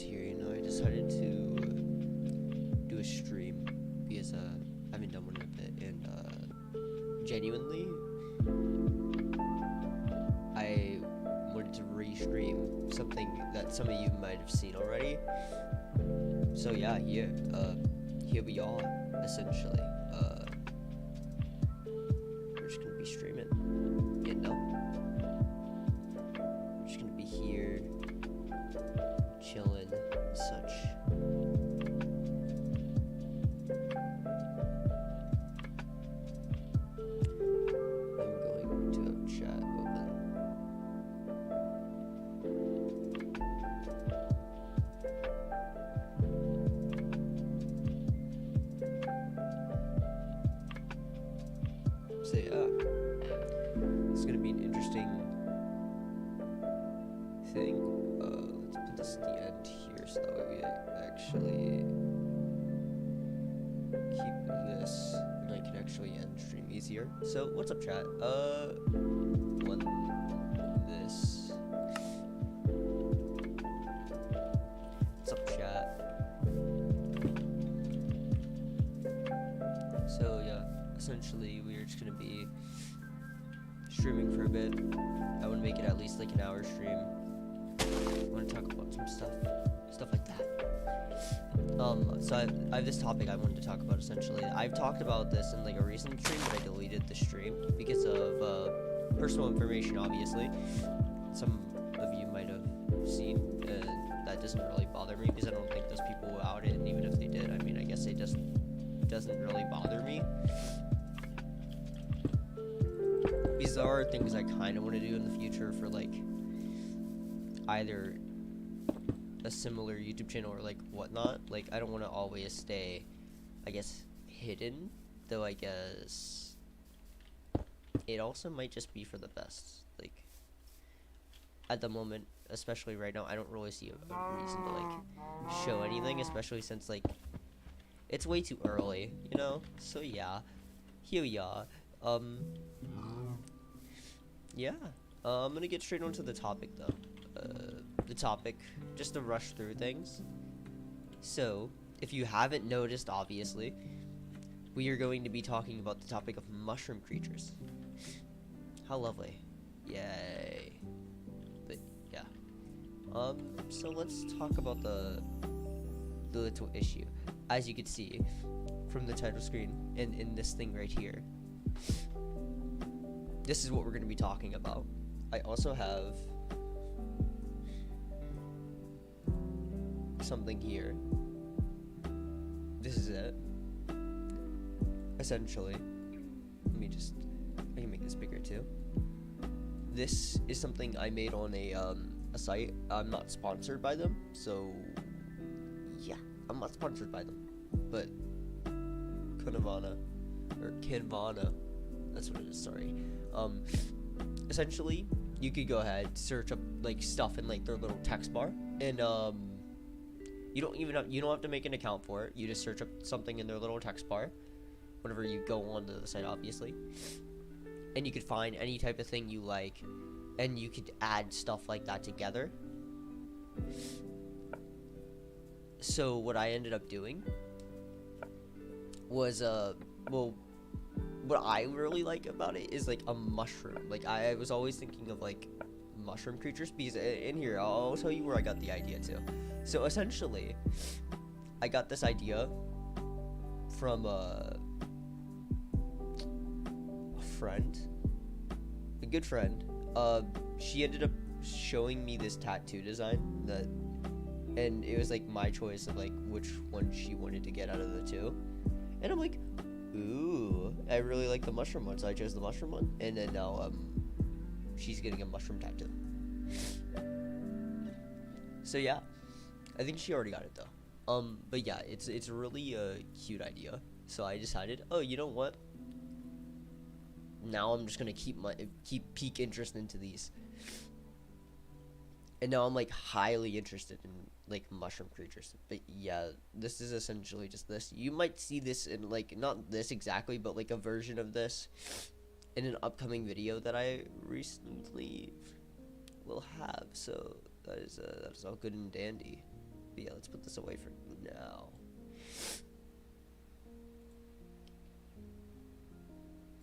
here, you know, I decided to do a stream because I haven't done one in a bit, and genuinely, I wanted to re-stream something that some of you might have seen already. So yeah, here we are, essentially. We're just gonna be streaming, you know. We're just gonna be here, chilling and such. I'm going to have chat open. So yeah, it's gonna be an interesting thing. Let's put this at the end here so that way we actually keep this and I can actually end stream easier. So what's up, chat? When this. What's up, chat? So yeah, essentially we're just gonna be streaming for a bit. I want to make it at least like an hour stream. I want to talk about some stuff like that. So I have this topic I wanted to talk about. Essentially, I've talked about this in like a recent stream, but I deleted the stream because of personal information. Obviously, some of you might have seen, and that doesn't really bother me because I don't think those people were out it. And even if they did, I mean, I guess it just doesn't really bother me. These are things I kind of want to do in the future for like either a similar YouTube channel or like whatnot. Like I don't want to always stay, I guess, hidden, though I guess it also might just be for the best. Like at the moment, especially right now, I don't really see a reason to like show anything, especially since like it's way too early, you know. So yeah, here we are. Yeah, I'm gonna get straight onto the topic though. The topic, just to rush through things. So, if you haven't noticed, obviously, we are going to be talking about the topic of mushroom creatures. How lovely. Yay. But, yeah. So let's talk about the little issue. As you can see from the title screen and in this thing right here, this is what we're going to be talking about. I also have something here. This is it. Essentially, I can make this bigger too. This is something I made on a site. I'm not sponsored by them, so yeah, I'm not sponsored by them. But Canvana, that's what it is. Sorry. Essentially, you could go ahead, search up like stuff in like their little text bar, and you don't have to make an account for it. You just search up something in their little text bar whenever you go onto the site, obviously, and you could find any type of thing you like, and you could add stuff like that together. So what I ended up doing was what I really like about it is like a mushroom. Like I was always thinking of like mushroom creatures because in here I'll tell you where I got the idea too. So essentially, I got this idea from a good friend. She ended up showing me this tattoo design and it was like my choice of like which one she wanted to get out of the two, and I'm like, ooh, I really like the mushroom one, so I chose the mushroom one, and then now she's getting a mushroom tattoo. So yeah, I think she already got it though. But yeah, it's really a cute idea. So I decided, oh, you know what? Now I'm just gonna keep peak interest into these. And now I'm like highly interested in like mushroom creatures. But yeah, this is essentially just this. You might see this in like, not this exactly, but like a version of this in an upcoming video that I recently will have. So that is all good and dandy. But yeah, let's put this away for now.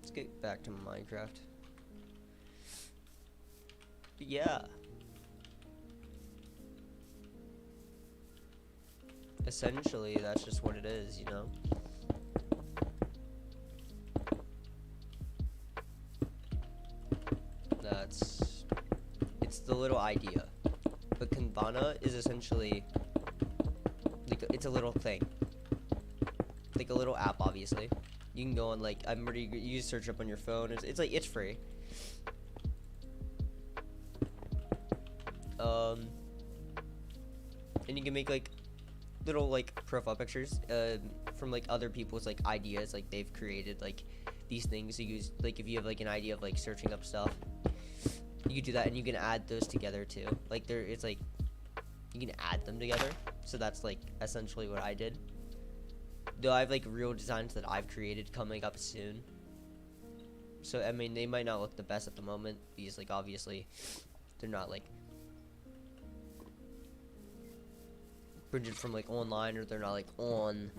Let's get back to Minecraft. But yeah. Essentially, that's just what it is, you know? It's the little idea. But Kanvana is essentially, like, it's a little thing. Like a little app, obviously. You can go on, like, you search up on your phone. It's like, it's free. And you can make, like, little, like, profile pictures, from, like, other people's, like, ideas, like, they've created, like, these things. You use, like, if you have, like, an idea of, like, searching up stuff, you can do that, and you can add those together, too. Like, it's, like, you can add them together, so that's, like, essentially what I did. Though I have, like, real designs that I've created coming up soon. So, I mean, they might not look the best at the moment, because, like, obviously, they're not, like, printed from, like, online, or they're not, like, on,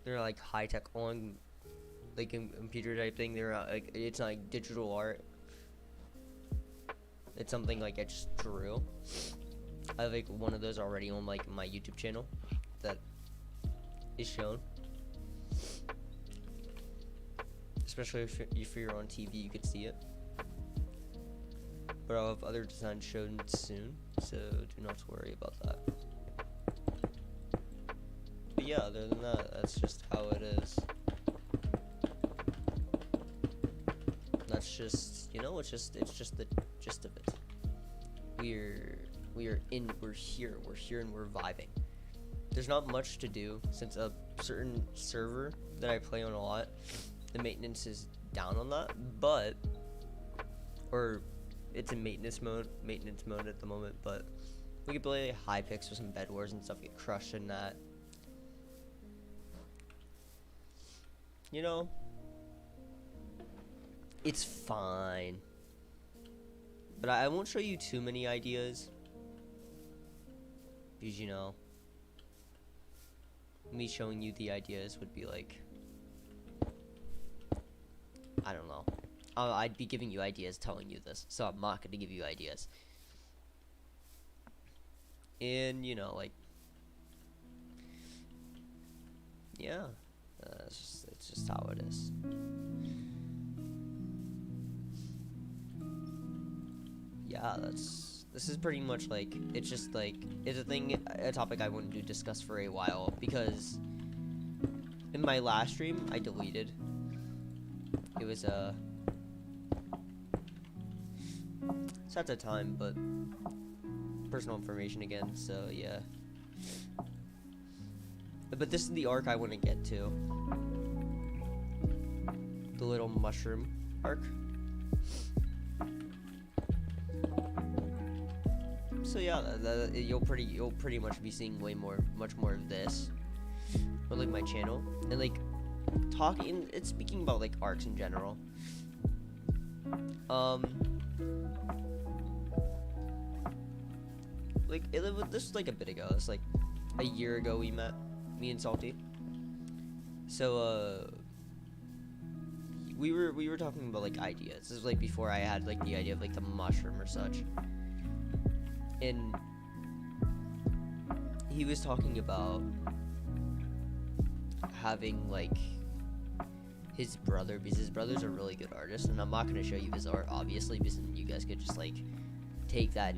they're not, like, high-tech on, like, computer type thing. They're not, like, it's not, like, digital art. It's something, like, I just drew. I have, like, one of those already on, like, my YouTube channel that is shown. Especially if you're on TV, you could see it. But I'll have other designs shown soon, so do not worry about that. But yeah, other than that, that's just how it is. That's just, you know, it's just the gist of it. We're here, and we're vibing. There's not much to do, since a certain server that I play on a lot, the maintenance is down on that, or it's in maintenance mode at the moment, but we could play high picks with some bed wars and stuff, get crushed in that. You know, it's fine. But I won't show you too many ideas, because, you know, me showing you the ideas would be like, I don't know. I'd be giving you ideas telling you this, so I'm not going to give you ideas. And, you know, like, yeah, it's just how it is. Yeah, this is pretty much, like, it's just, like, it's a topic I wanted to discuss for a while, because in my last stream, I deleted. It was, it's at the time, but personal information again, so yeah. But this is the arc I want to get to. The little mushroom arc. So yeah, you'll pretty much be seeing much more of this on, like, my channel, and, like, talking and speaking about, like, arcs in general. Like, this was, like, a bit ago. It's like a year ago we met, me and Salty. So we were talking about, like, ideas. This was, like, before I had, like, the idea of, like, the mushroom or such. And he was talking about having, like, his brother, because his brother's a really good artist, and I'm not going to show you his art, obviously, because you guys could just, like, take that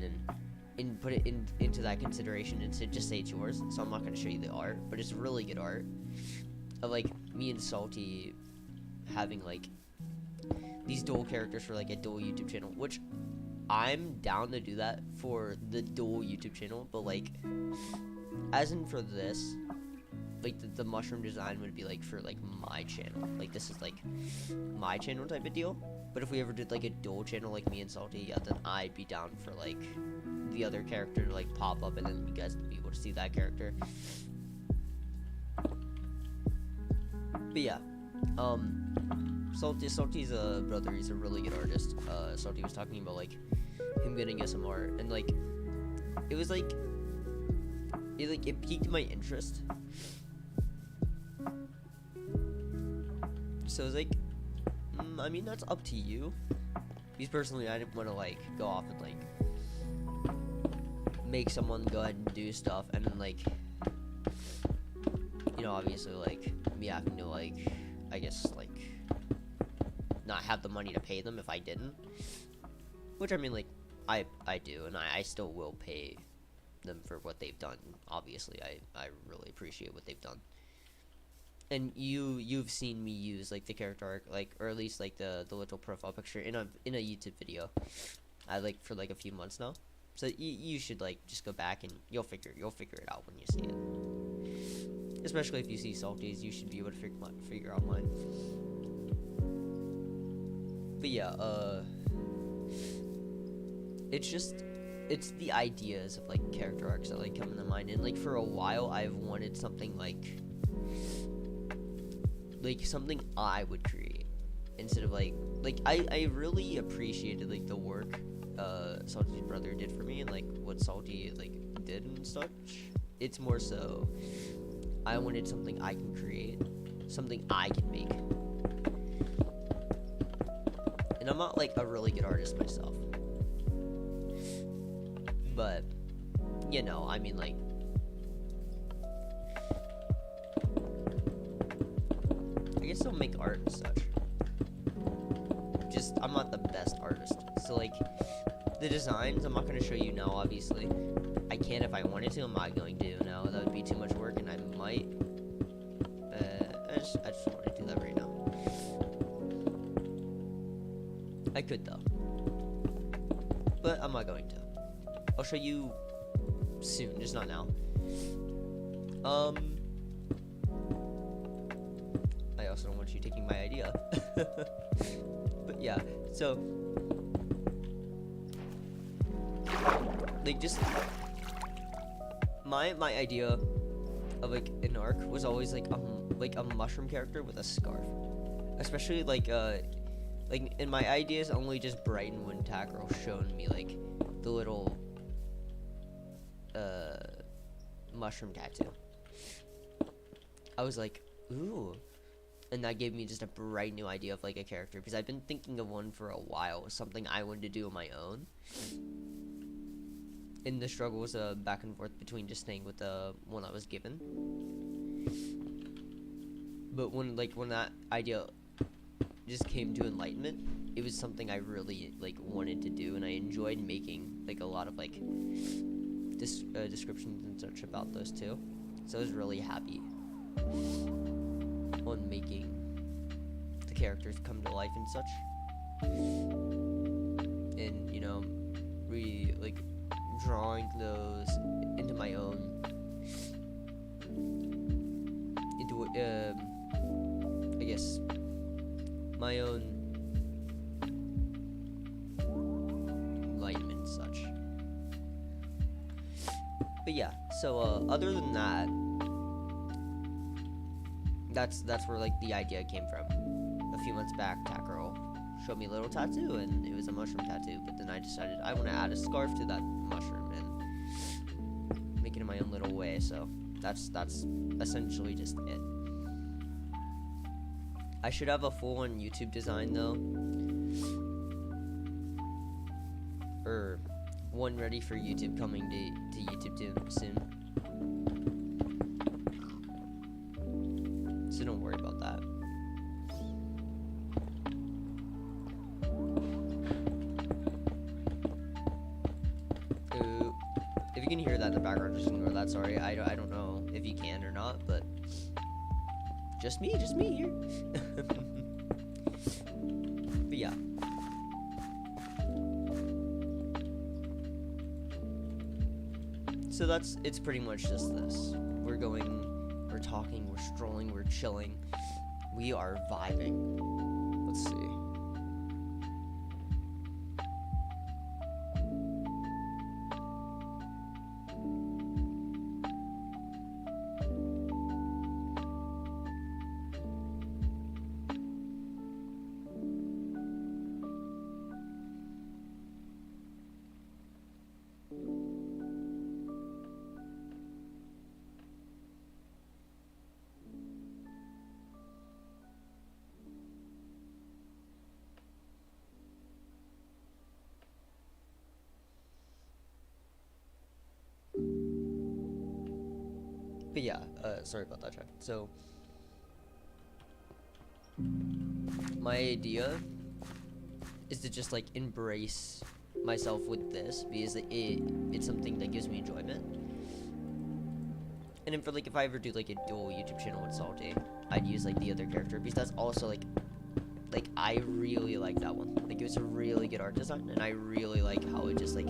and put it into that consideration and to just say it's yours. So I'm not going to show you the art, but it's really good art of, like, me and Salty having, like, these dual characters for, like, a dual YouTube channel, which I'm down to do that for the dual YouTube channel, but, like, as in for this, like, the mushroom design would be, like, for, like, my channel. Like, this is, like, my channel type of deal. But if we ever did, like, a dual channel, like me and Salty, yeah, then I'd be down for, like, the other character to, like, pop up, and then you guys would be able to see that character. But yeah, Salty's brother, he's a really good artist. Salty was talking about like him getting us some art, and like it was like it piqued my interest. So it's like, I mean, that's up to you. Because personally, I didn't want to like go off and like make someone go ahead and do stuff, and then like, you know, obviously like me having to like, I guess like not have the money to pay them if I didn't. Which I mean, like I do, and I still will pay them for what they've done. Obviously, I really appreciate what they've done. And you've seen me use like the character arc, like, or at least like the little profile picture in a YouTube video, like for like a few months now. So you should like just go back and you'll figure it out when you see it. Especially if you see Salty's, you should be able to figure out mine. But yeah, it's the ideas of like character arcs that like come into mind, and like for a while I've wanted something like something I would create instead of like I really appreciated like the work Salty's brother did for me, and like what Salty like did and such. It's more so I wanted something I can create, something I can make. And I'm not like a really good artist myself, but you know, I mean, like, I guess I'll make art and such. Just, I'm not the best artist. So, like, the designs, I'm not going to show you now, obviously. I can if I wanted to, I'm not going to now. That would be too much work, and I might. I just don't want to do that right now. I could, though. But I'm not going to. I'll show you soon, just not now. I also don't want you taking my idea. But yeah, so like just my idea of like an arc was always like a mushroom character with a scarf. Especially like in my ideas only just Brighton when Tackle shown me like the little mushroom tattoo. I was like, ooh. And that gave me just a bright new idea of like a character, because I've been thinking of one for a while, something I wanted to do on my own. And the struggle was back and forth between just staying with the one I was given. But when that idea just came to enlightenment, it was something I really like wanted to do, and I enjoyed making like a lot of like descriptions and such about those two. So I was really happy on making the characters come to life and such, and you know, like drawing those into my own, I guess my own enlightenment and such. But yeah, so other than that, that's where like the idea came from. A few months back, Tackle showed me a little tattoo, and it was a mushroom tattoo. But then I decided I want to add a scarf to that mushroom and make it in my own little way. So that's essentially just it. I should have a full-on YouTube design though, or one ready for YouTube, coming to YouTube too soon. So don't worry about that. Ooh, if you can hear that in the background, just ignore that. Sorry, I don't know if you can or not, but just me here. But yeah. So it's pretty much just this. We're talking, we're strolling, we're chilling. We are vibing. Let's see. But yeah, sorry about that, chat. So my idea is to just like embrace myself with this, because it's something that gives me enjoyment. And then for like, if I ever do like a dual YouTube channel with Salty, I'd use like the other character, because that's also like I really like that one. Like, it was a really good art design, and I really like how it just like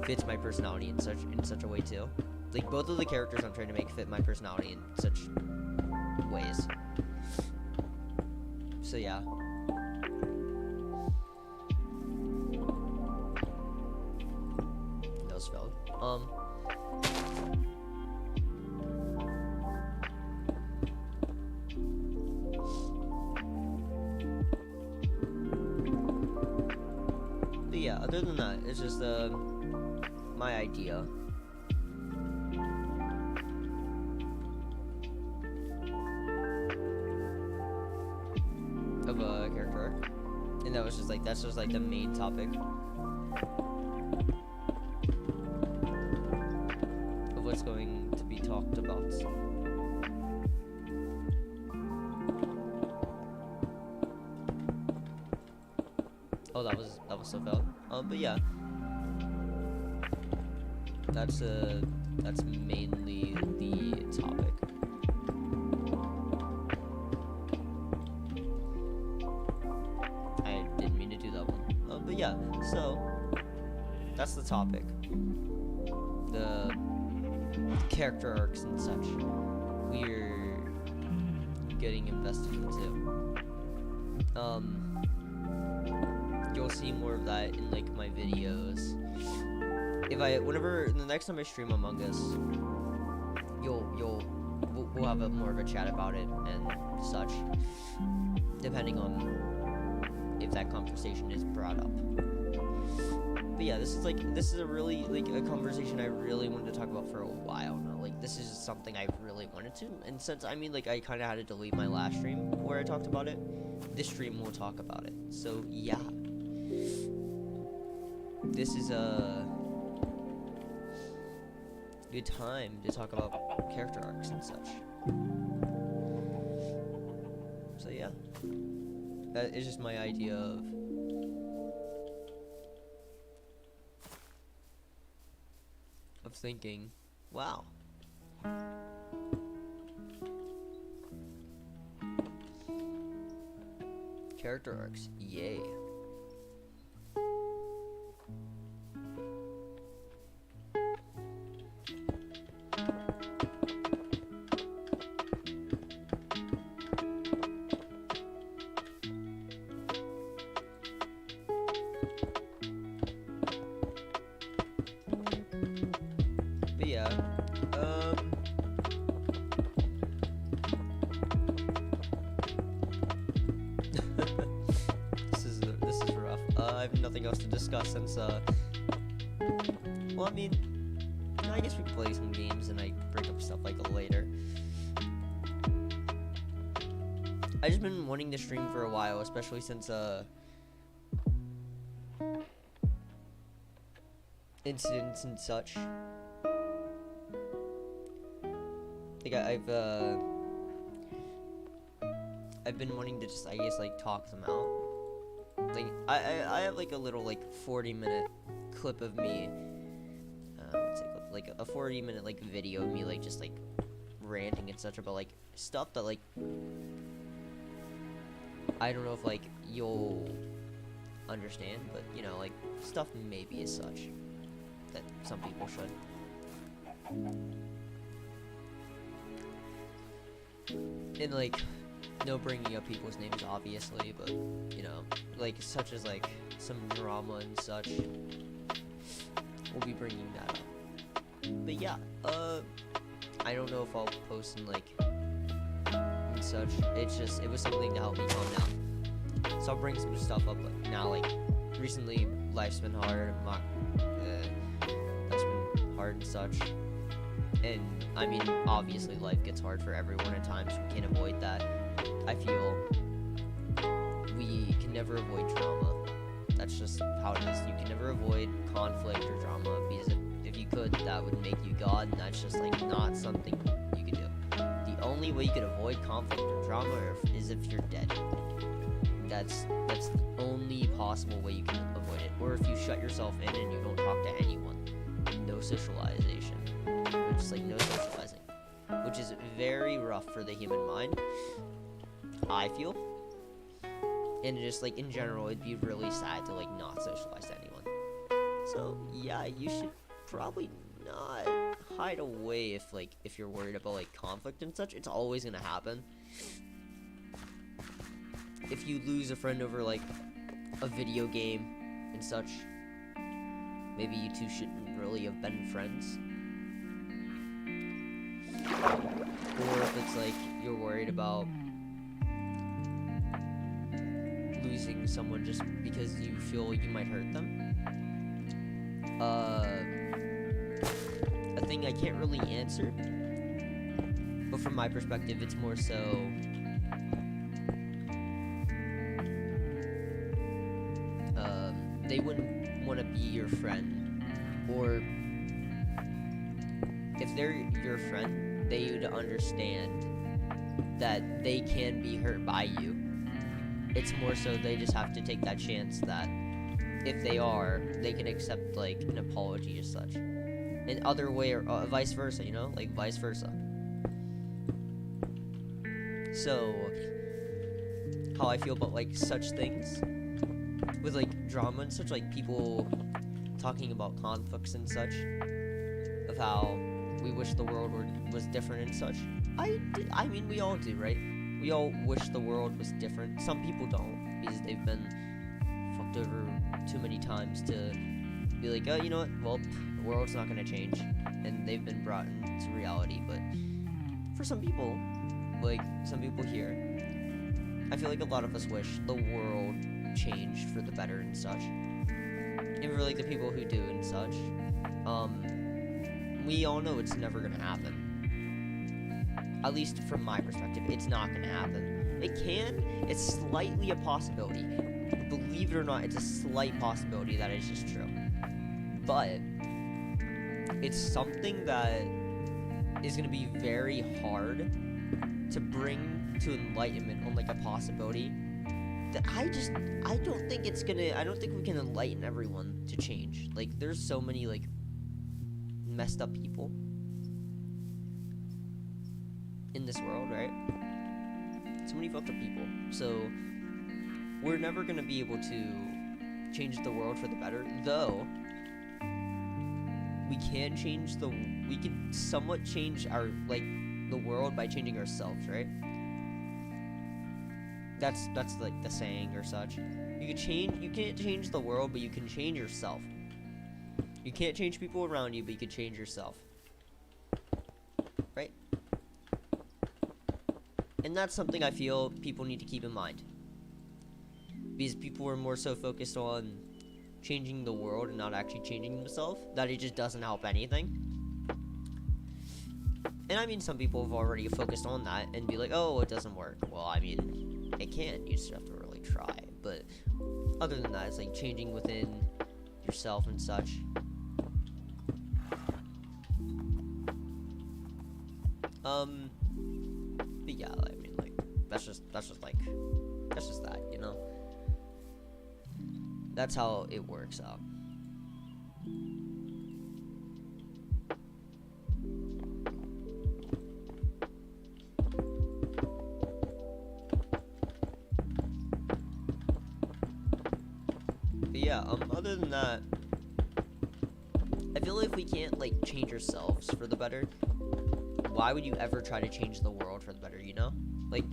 fits my personality in such a way too. Like, both of the characters I'm trying to make fit my personality in such ways. So yeah. That was failed. But yeah, other than that, it's just my idea. Of a character arc. And that was just like, that's just like the main topic of what's going to be talked about. Oh, that was so failed. But yeah, that's mainly the topic. I didn't mean to do that one. But yeah, so that's the topic. The character arcs and such we're getting invested into. You'll see more of that in like my videos. Whenever the next time I stream Among Us, we'll have more of a chat about it and such, depending on if that conversation is brought up. But yeah, this is a really like a conversation I really wanted to talk about for a while now. Like, this is just something I really wanted to, and since I kind of had to delete my last stream where I talked about it, this stream will talk about it. So yeah, this is a good time to talk about character arcs and such. So yeah, that is just my idea of thinking, wow, character arcs, yay. But yeah, this is rough. I have nothing else to discuss since well, I mean, I guess we can play some games and I bring up stuff like later. I just been wanting to stream for a while, especially since incidents and such. Like I've been wanting to just, I guess, like talk them out. Like I have like a little like 40-minute clip of me, what's it called? Like a 40-minute like video of me like just like ranting and such about like stuff that like I don't know if like you'll understand, but you know, like stuff maybe as such that some people should. And like, no bringing up people's names obviously, but you know, like such as like some drama and such, we'll be bringing that up. But yeah, I don't know if I'll post in like and such. It was something to help me calm down. So I'll bring some stuff up like now. Like recently, life's been hard. That's been hard and such. And I mean, obviously, life gets hard for everyone at times. We can't avoid that. I feel we can never avoid drama. That's just how it is. You can never avoid conflict or drama because it if you could, that would make you God, and that's just like not something you could do. The only way you could avoid conflict or drama is if you're dead. That's the only possible way you can avoid it. Or if you shut yourself in and you don't talk to anyone. No socialization. Just like no socializing. Which is very rough for the human mind, I feel. And just like in general, it'd be really sad to like not socialize to anyone. So yeah, you should probably not hide away if you're worried about like conflict and such. It's always gonna happen. If you lose a friend over like a video game and such, maybe you two shouldn't really have been friends. Or if it's like you're worried about losing someone just because you feel you might hurt them. A thing I can't really answer, but from my perspective, it's more so they wouldn't want to be your friend, or if they're your friend, they would understand that they can be hurt by you. It's more so they just have to take that chance that if they are, they can accept like an apology as such. And other way or vice versa, you know, like vice versa. So how I feel about like such things with like drama and such, like people talking about conflicts and such, of how we wish the world was different and such. I mean, we all do, right? We all wish the world was different. Some people don't, because they've been fucked over too many times to be like, oh, you know what? Well, the world's not gonna change, and they've been brought into reality. But for some people, like some people here, I feel like a lot of us wish the world changed for the better and such. And for like the people who do and such, we all know it's never gonna happen. At least from my perspective, it's not gonna happen. It can. It's slightly a possibility. Believe it or not, it's a slight possibility that it's just true. But it's something that is gonna be very hard to bring to enlightenment on like a possibility that I don't think we can enlighten everyone to change. Like, there's so many like messed up people in this world, right? So many fucked up people. So we're never gonna be able to change the world for the better, though we can somewhat change our the world by changing ourselves, right? That's like the saying or such. You can't change the world, but you can change yourself. You can't change people around you, but you can change yourself. Right? And that's something I feel people need to keep in mind. Because people are more so focused on changing the world and not actually changing themselves, that it just doesn't help anything. And I mean, some people have already focused on that and be like, oh, it doesn't work. Well, I mean, it can. You just have to really try. But other than that, it's like changing within yourself and such. But yeah, I mean, like, that's just that, you know? That's how it works out. But yeah, other than that, I feel like if we can't, like, change ourselves for the better, why would you ever try to change the world for the better, you know? Like,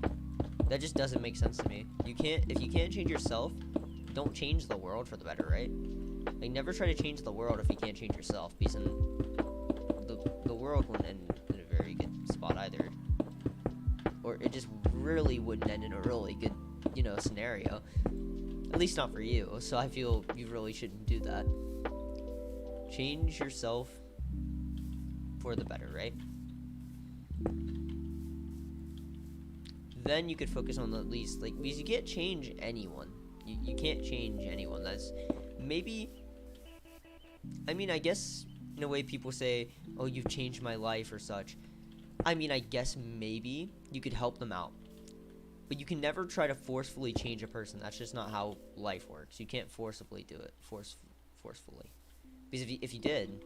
that just doesn't make sense to me. If you can't change yourself, don't change the world for the better, right? Like, never try to change the world if you can't change yourself, because then the world wouldn't end in a very good spot either. Or it just really wouldn't end in a really good, you know, scenario. At least not for you. So I feel you really shouldn't do that. Change yourself for the better, right? Then you could focus on the least, like, because you can't change anyone. You can't change anyone. That's maybe, I mean, I guess in a way people say, oh, you've changed my life or such. I mean, I guess maybe you could help them out, but you can never try to forcefully change a person. That's just not how life works. You can't forcibly do it, forcefully, because if you did,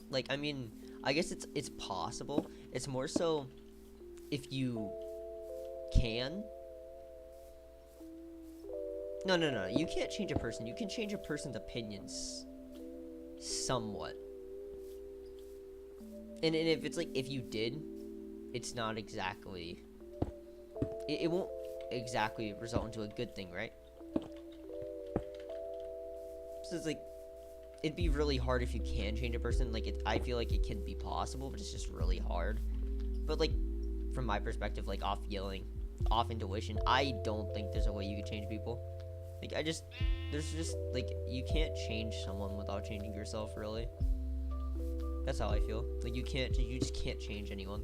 like, I mean, I guess it's possible. It's more so if you can. No, you can't change a person. You can change a person's opinions somewhat. And if it's like, if you did, it's not exactly, it won't exactly result into a good thing, right? So it's like, it'd be really hard if you can change a person. Like, I feel like it can be possible, but it's just really hard. But like, from my perspective, like, off intuition, I don't think there's a way you could change people. Like, there's just, like, you can't change someone without changing yourself, really. That's how I feel. Like, you just can't change anyone.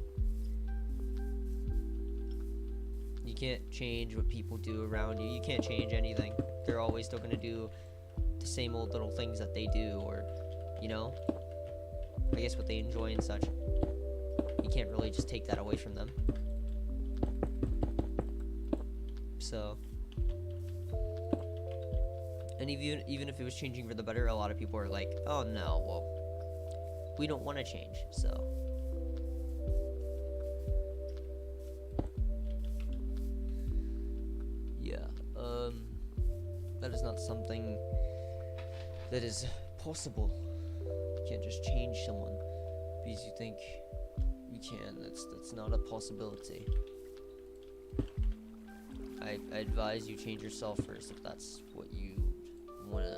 You can't change what people do around you. You can't change anything. They're always still gonna do the same old little things that they do, or, you know, I guess what they enjoy and such. You can't really just take that away from them. So, and even if it was changing for the better, a lot of people are like, oh no, well, we don't want to change, so. Yeah, that is not something that is possible. You can't just change someone because you think you can. That's not a possibility. I advise you change yourself first if that's what you wanna,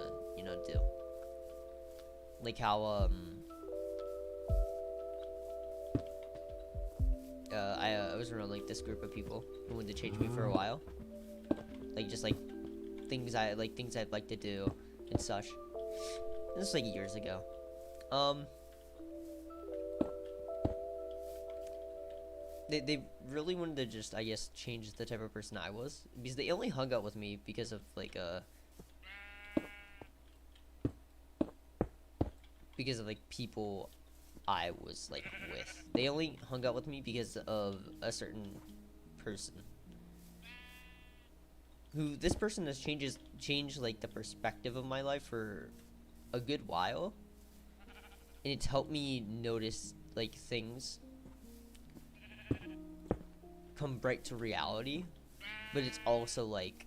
do. Like how I was around like this group of people who wanted to change me for a while. Like, just like things I'd like to do and such. This was like years ago. They really wanted to just, I guess, change the type of person I was, because they only hung out with me because of like people I was like with. They only hung out with me because of a certain person. This person has changed like the perspective of my life for a good while, and it's helped me notice like things come bright to reality. But it's also like,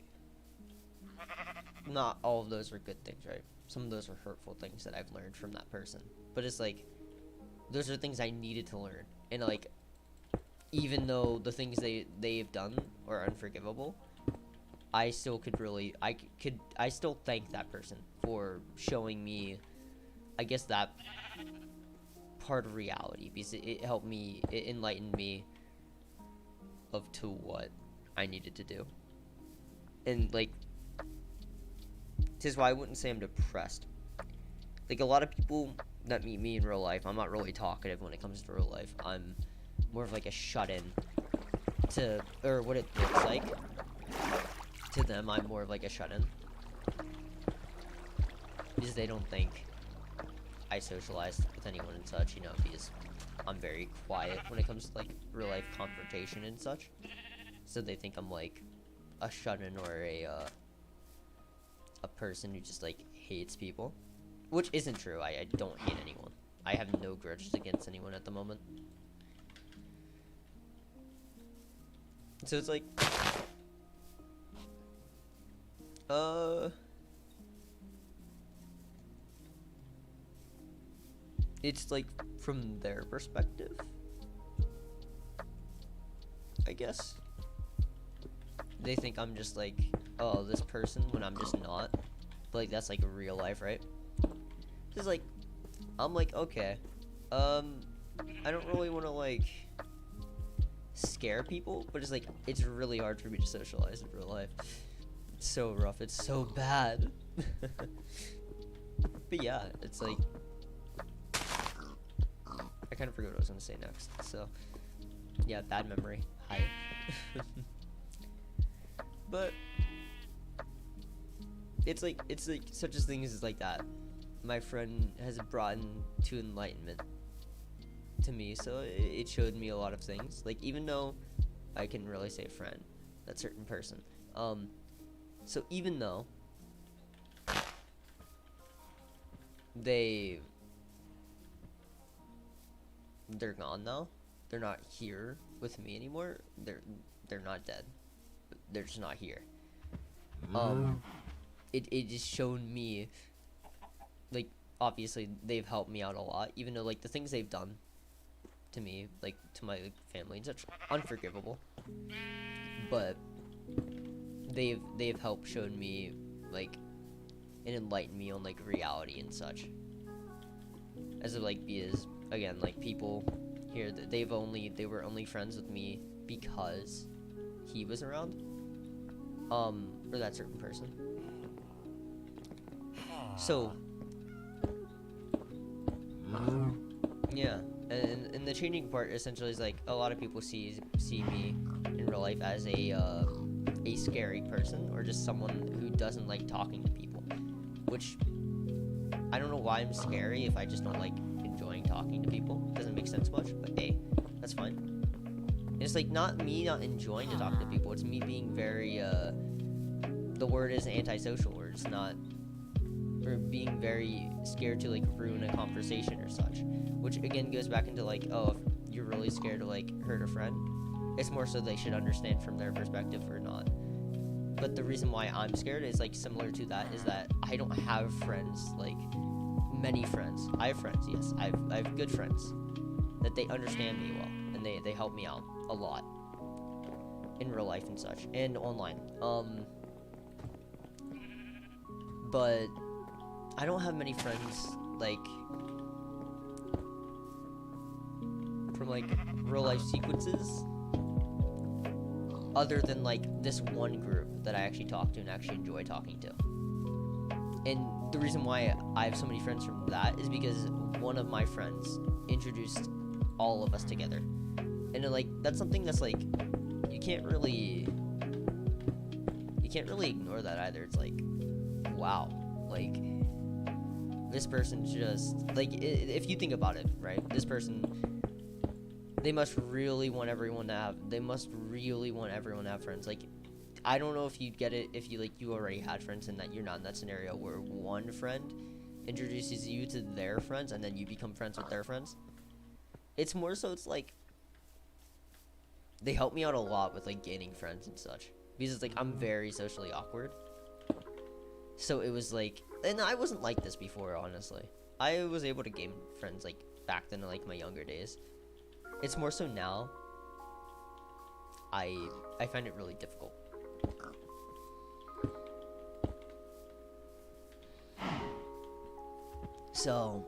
not all of those are good things, right? Some of those are hurtful things that I've learned from that person. But it's like, those are things I needed to learn. And like, even though the things they've done are unforgivable, I still I still thank that person for showing me, I guess, that part of reality, because it helped me, it enlightened me to what I needed to do. And like, this is why I wouldn't say I'm depressed. Like, a lot of people that meet me in real life, I'm not really talkative when it comes to real life. I'm more of like a shut-in or what it looks like. To them, I'm more of like a shut-in, because they don't think I socialize with anyone and such, because I'm very quiet when it comes to like real life confrontation and such. So they think I'm like a shut-in or a person who just like hates people, which isn't true. I don't hate anyone. I have no grudges against anyone at the moment. So it's like, it's like from their perspective, I guess. They think I'm just like, oh, this person, when I'm just not. But like, that's like real life, right? Just like, I'm like, okay, I don't really want to like scare people, but it's like, it's really hard for me to socialize in real life. It's so rough, it's so bad. But yeah, it's like, I kind of forgot what I was gonna say next. So yeah, bad memory. Hi. But it's like such as things as like that. my friend has brought to enlightenment to me. So it showed me a lot of things. Like, even though I can really say friend, that certain person. So even though they're gone now, they're not here with me anymore. They're not dead. They're just not here. It just showed me, like, obviously they've helped me out a lot, even though, like, the things they've done to me, like, to my, like, family and such, unforgivable. But they've helped showed me, like, and enlightened me on, like, reality and such. As of, like, because again, like, people here, they were only friends with me because he was around, or that certain person. So yeah, and the changing part essentially is, like, a lot of people see me in real life as a scary person, or just someone who doesn't like talking to people, which I don't know why I'm scary if I just don't like enjoying talking to people. Doesn't make sense much, but hey, that's fine. And it's, like, not me not enjoying to talk to people, it's me being very the word is antisocial, or it's not, or being very scared to, like, ruin a conversation or such, which again goes back into, like, oh, if you're really scared to, like, hurt a friend, it's more so they should understand from their perspective or not. But the reason why I'm scared is, like, similar to that, is that I don't have friends, like, many friends. I have friends, yes, I have good friends that they understand me well, and they help me out a lot in real life and such, and online. But I don't have many friends, like, from, like, real life sequences, other than, like, this one group that I actually talk to and actually enjoy talking to. And the reason why I have so many friends from that is because one of my friends introduced all of us together. And, like, that's something that's, like, you can't really ignore that either. It's like, wow, like, this person just, like, if you think about it, right, this person, they must really want everyone to have friends. Like, I don't know if you'd get it if you already had friends, and that you're not in that scenario where one friend introduces you to their friends and then you become friends with their friends. It's more so, it's like, they help me out a lot with, like, gaining friends and such, because it's like, I'm very socially awkward. So it was like, and I wasn't like this before, honestly. I was able to gain friends, like, back then, like, my younger days. It's more so now, I find it really difficult. So,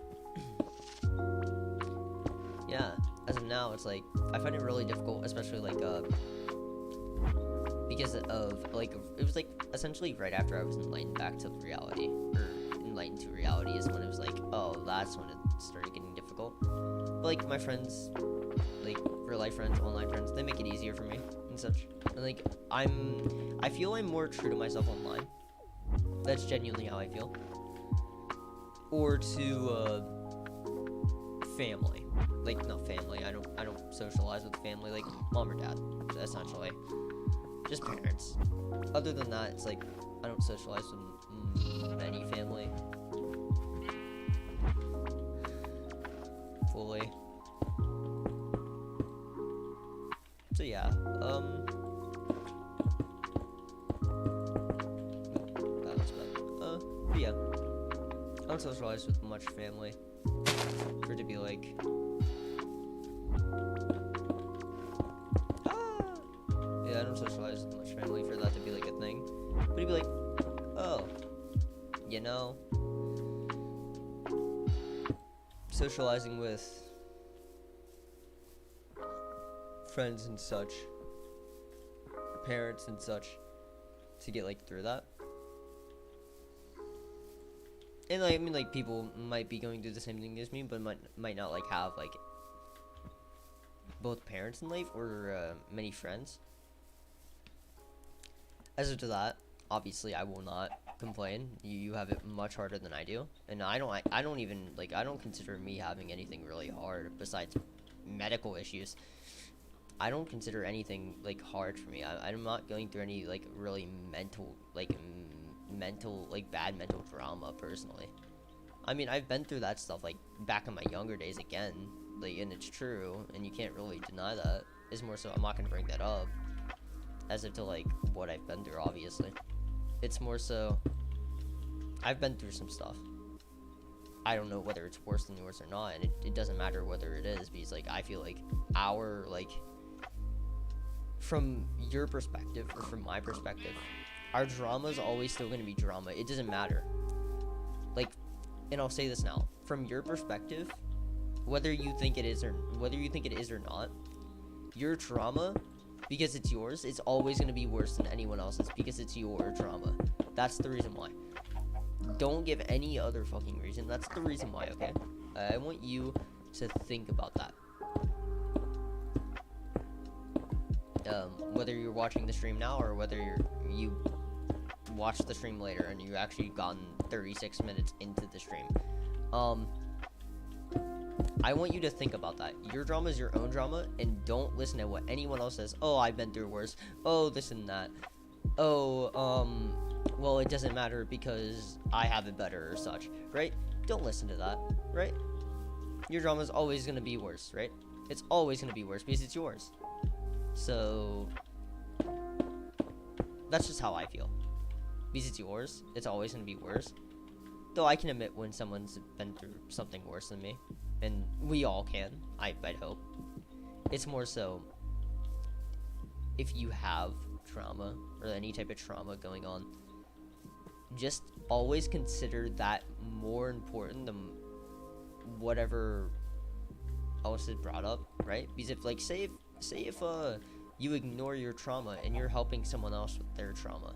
yeah, as of now, it's like, I find it really difficult, especially, like, because of, like, it was, like, essentially right after I was enlightened back to reality, or enlightened to reality, is when it was like, oh, that's when it started getting difficult. But, like, my friends, like, real life friends, online friends, they make it easier for me and such. And, like, I feel I'm more true to myself online. That's genuinely how I feel. Or to family. Like, not family. I don't socialize with family, like mom or dad, essentially. Just parents. Other than that, it's like, I don't socialize with many family fully. So yeah, that was bad. But yeah, I don't socialize with much family for it to be like, yeah, I don't socialize with much family for that to be like a thing. But he'd be like, oh, you know, socializing with friends and such, parents and such, to get, like, through that. And, like, I mean, like, people might be going through the same thing as me, but might not, like, have, like, both parents in life or many friends. As to that, obviously I will not complain. You have it much harder than I do, and I don't even like, I don't consider me having anything really hard besides medical issues. I don't consider anything like hard for me. I'm not going through any like really mental like bad mental drama personally. I mean, I've been through that stuff like back in my younger days again, like, and it's true, and you can't really deny that. It's more so I'm not gonna bring that up as if to like what I've been through. Obviously, it's more so I've been through some stuff. I don't know whether it's worse than yours or not, and it doesn't matter whether it is, because like I feel like our like, from your perspective or from my perspective, our drama is always still going to be drama. It doesn't matter. Like, and I'll say this now, from your perspective, whether you think it is or not, your trauma, because it's yours, it's always going to be worse than anyone else's because it's your trauma. That's the reason why. Don't give any other fucking reason. That's the reason why, okay? I want you to think about that. Whether you're watching the stream now or whether you watch the stream later and you actually gotten 36 minutes into the stream. I want you to think about that. Your drama is your own drama, and don't listen to what anyone else says. Oh, I've been through worse. Oh, this and that. Oh, well, it doesn't matter because I have it better or such, right? Don't listen to that, right? Your drama is always going to be worse, right? It's always going to be worse because it's yours. So, that's just how I feel. Because it's yours, it's always going to be worse. Though I can admit when someone's been through something worse than me. And we all can, I'd hope. It's more so, if you have trauma, or any type of trauma going on, just always consider that more important than whatever else is brought up, right? Because if, like, say if you ignore your trauma and you're helping someone else with their trauma,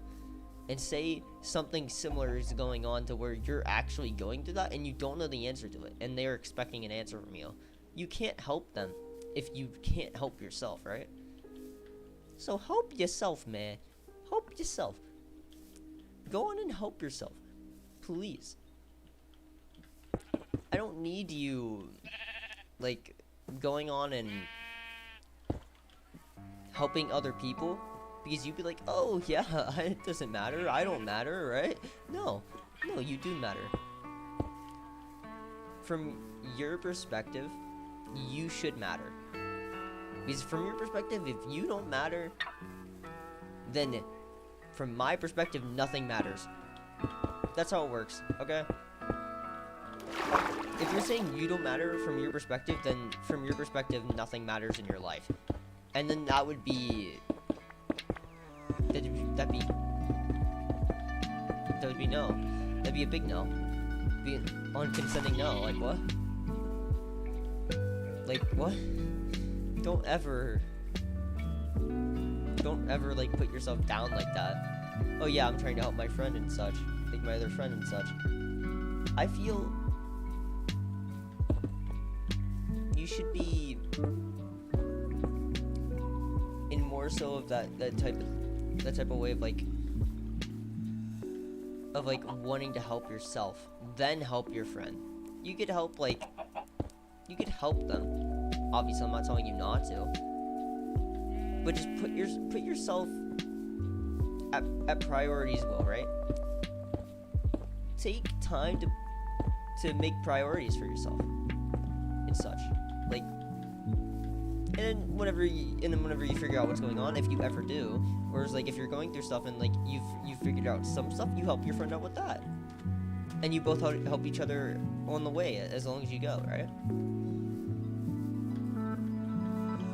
and say something similar is going on to where you're actually going through that and you don't know the answer to it, and they're expecting an answer from you, you can't help them if you can't help yourself, right? So help yourself, man. Help yourself. Go on and help yourself, please. I don't need you, like, going on and helping other people because you'd be like, oh yeah, it doesn't matter, I don't matter, right? No, you do matter. From your perspective, you should matter. Because from your perspective, if you don't matter, then from my perspective, nothing matters. That's how it works, okay? If you're saying you don't matter from your perspective, then from your perspective, nothing matters in your life. And then that would be... That'd be no. That'd be a big no. Be an unconsenting no. Like, what? Like, what? Don't ever, like, put yourself down like that. Oh yeah, I'm trying to help my friend and such. Like, my other friend and such. I feel you should be in more so of that type of way of wanting to help yourself, then help your friend. You could help them. Obviously, I'm not telling you not to, but just put yourself at priority as well, right? Take time to make priorities for yourself and such. Like, and then whenever you figure out what's going on, if you ever do, or it's like if you're going through stuff and like you've figured out some stuff, you help your friend out with that, and you both help each other on the way as long as you go, right?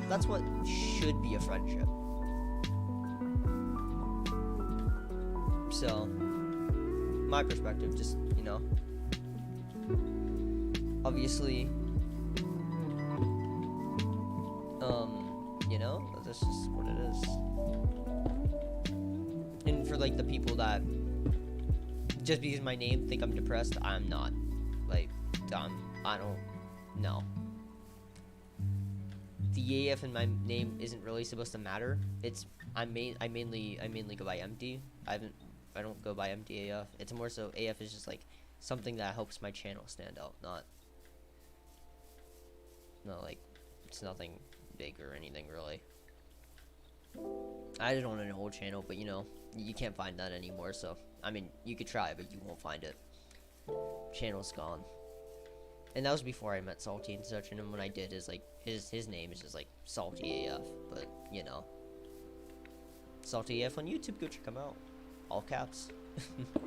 That's what should be a friendship. So, my perspective, just, you know, obviously, you know, that's just what it is. And for, like, the people that, just because my name think I'm depressed, I'm not. Like, I don't know. The AF in my name isn't really supposed to matter. I mainly go by Empty. I haven't I don't go by MDAF. It's more so AF is just like something that helps my channel stand out, not like it's nothing big or anything really. I did on an old channel, but you know, you can't find that anymore, so I mean, you could try, but you won't find it. Channel's gone. And that was before I met Salty and such, and then when I did, is like his name is just like Salty AF, but you know, Salty AF on YouTube, go check him out, all caps.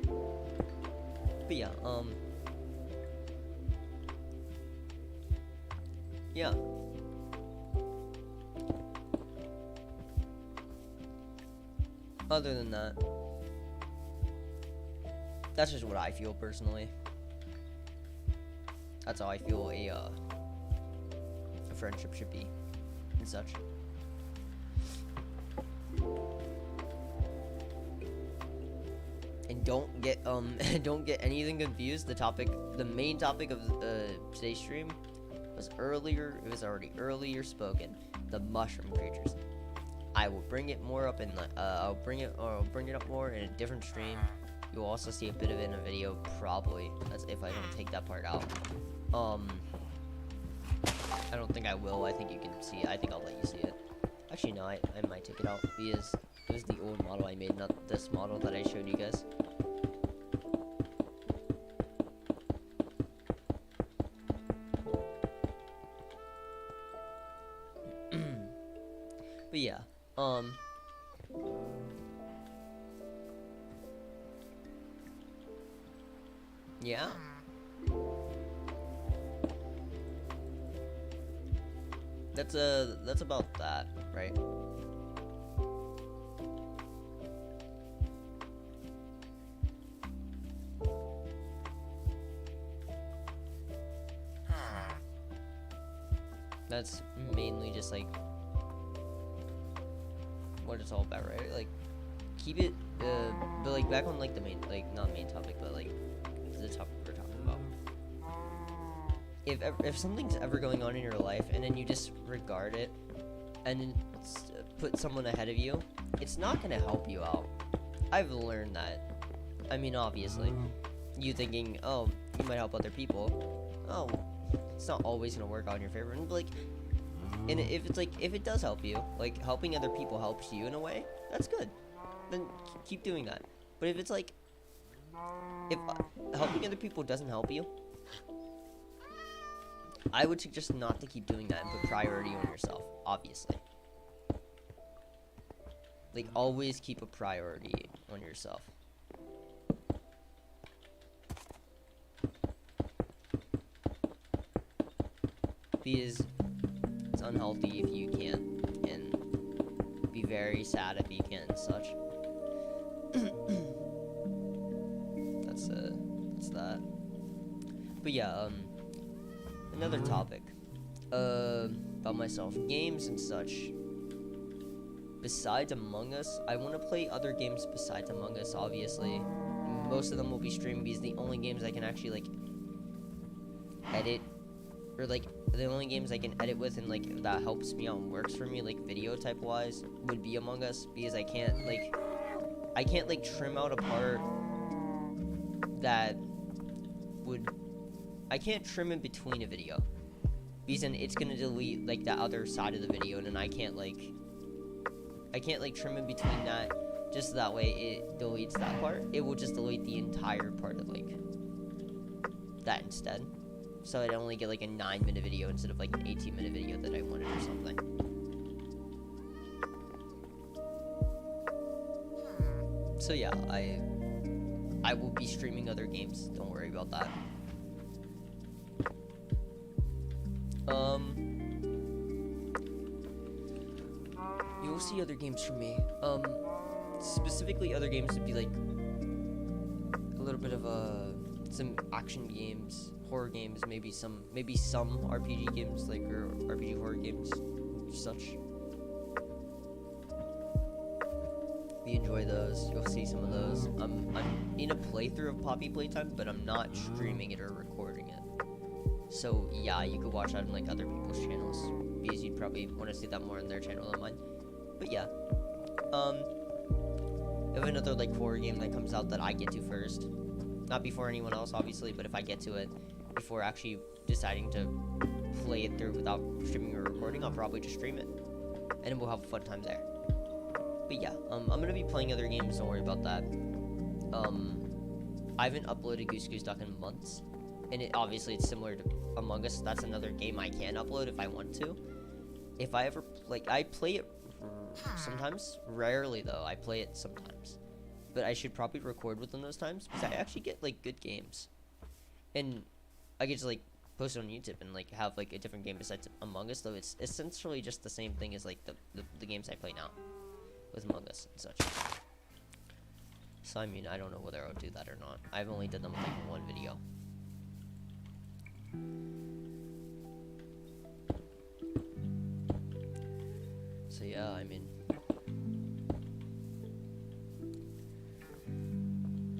But yeah, yeah. Other than that, that's just what I feel personally. That's how I feel a friendship should be and such. And don't get don't get anything confused. The main topic of today's stream was earlier. It was already earlier spoken. The mushroom creatures. I will bring it more up in the I'll bring it up more in a different stream. You'll also see a bit of it in a video, probably. That's if I don't take that part out. I don't think I will. I think you can see it. I think I'll let you see it. Actually, no, I might take it out because it was the old model I made, not this model that I showed you guys. But yeah, yeah. That's about that, right? That's mainly just like what it's all about, right? Like, keep it, but like back on like the main, like not main topic, but like the topic we're talking about. If something's ever going on in your life and then you disregard it and then put someone ahead of you, it's not gonna help you out. I've learned that. I mean, obviously, you thinking, oh, you might help other people. Oh, it's not always gonna work out in your favor. And like, and if it does help you, like helping other people helps you in a way, that's good. Then keep doing that. But if it's like, if helping other people doesn't help you, I would suggest not to keep doing that and put priority on yourself, obviously. Like, always keep a priority on yourself. Because it's unhealthy if you can't, and be very sad if you can't and such. That's that. But yeah, another topic about myself, games and such. Besides Among Us, I want to play other games besides Among Us, obviously. Most of them will be streamed because the only games I can actually like edit, or like the only games I can edit with and like that helps me out and works for me, like video type wise, would be Among Us, because I can't like trim out a part that would, I can't trim in between a video, because then it's gonna delete like the other side of the video, and then I can't like trim in between that, just so that way it deletes that part. It will just delete the entire part of like that instead, so I'd only get like a 9-minute video instead of like an 18-minute video that I wanted or something. So yeah, I will be streaming other games, don't worry about that. You'll see other games from me. Specifically other games would be like a little bit of some action games, horror games, maybe some RPG games, like, or RPG horror games, such. If you enjoy those, you'll see some of those. I'm in a playthrough of Poppy Playtime, but I'm not streaming it or recording it. So yeah, you could watch that on like other people's channels, because you'd probably want to see that more on their channel than mine. But yeah, If another like horror game that comes out that I get to first, not before anyone else, obviously, but if I get to it before actually deciding to play it through without streaming or recording, I'll probably just stream it, and we'll have a fun time there. But yeah, I'm gonna be playing other games. Don't worry about that. I haven't uploaded Goose Duck in months, and obviously it's similar to Among Us. That's another game I can upload if I want to. If I ever I play it sometimes, rarely though. I play it sometimes, but I should probably record within those times because I actually get like good games, and I get to like post it on YouTube and like have like a different game besides Among Us. Though it's essentially just the same thing as like the games I play now with Among Us and such. So I mean, I don't know whether I'll do that or not. I've only did them with like one video. So yeah, I mean,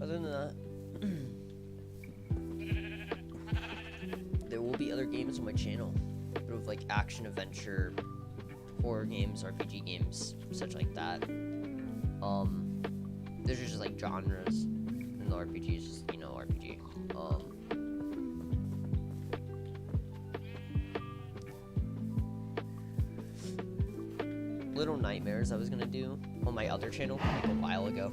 other than that, there will be other games on my channel, but with like action, adventure, horror games, RPG games, such like that. There's just like genres, and the RPG is just, you know, RPG. Little Nightmares I was gonna do on my other channel like a while ago.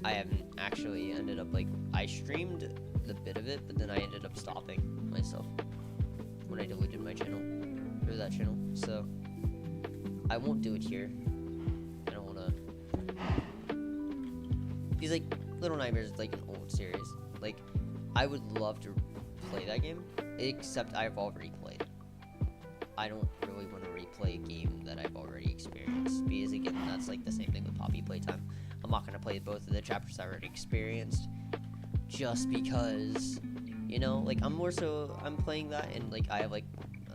I haven't actually ended up like, I streamed the bit of it, but then I ended up stopping myself when I deleted my channel, or that channel. So I won't do it here. I don't wanna, because like Little Nightmares is like an old series. Like I would love to play that game, except I've already played. I don't really want to replay a game that I've already experienced, because again, that's like the same thing with Poppy Playtime. I'm not going to play both of the chapters I already experienced, just because, you know, like I'm playing that, and like I have like,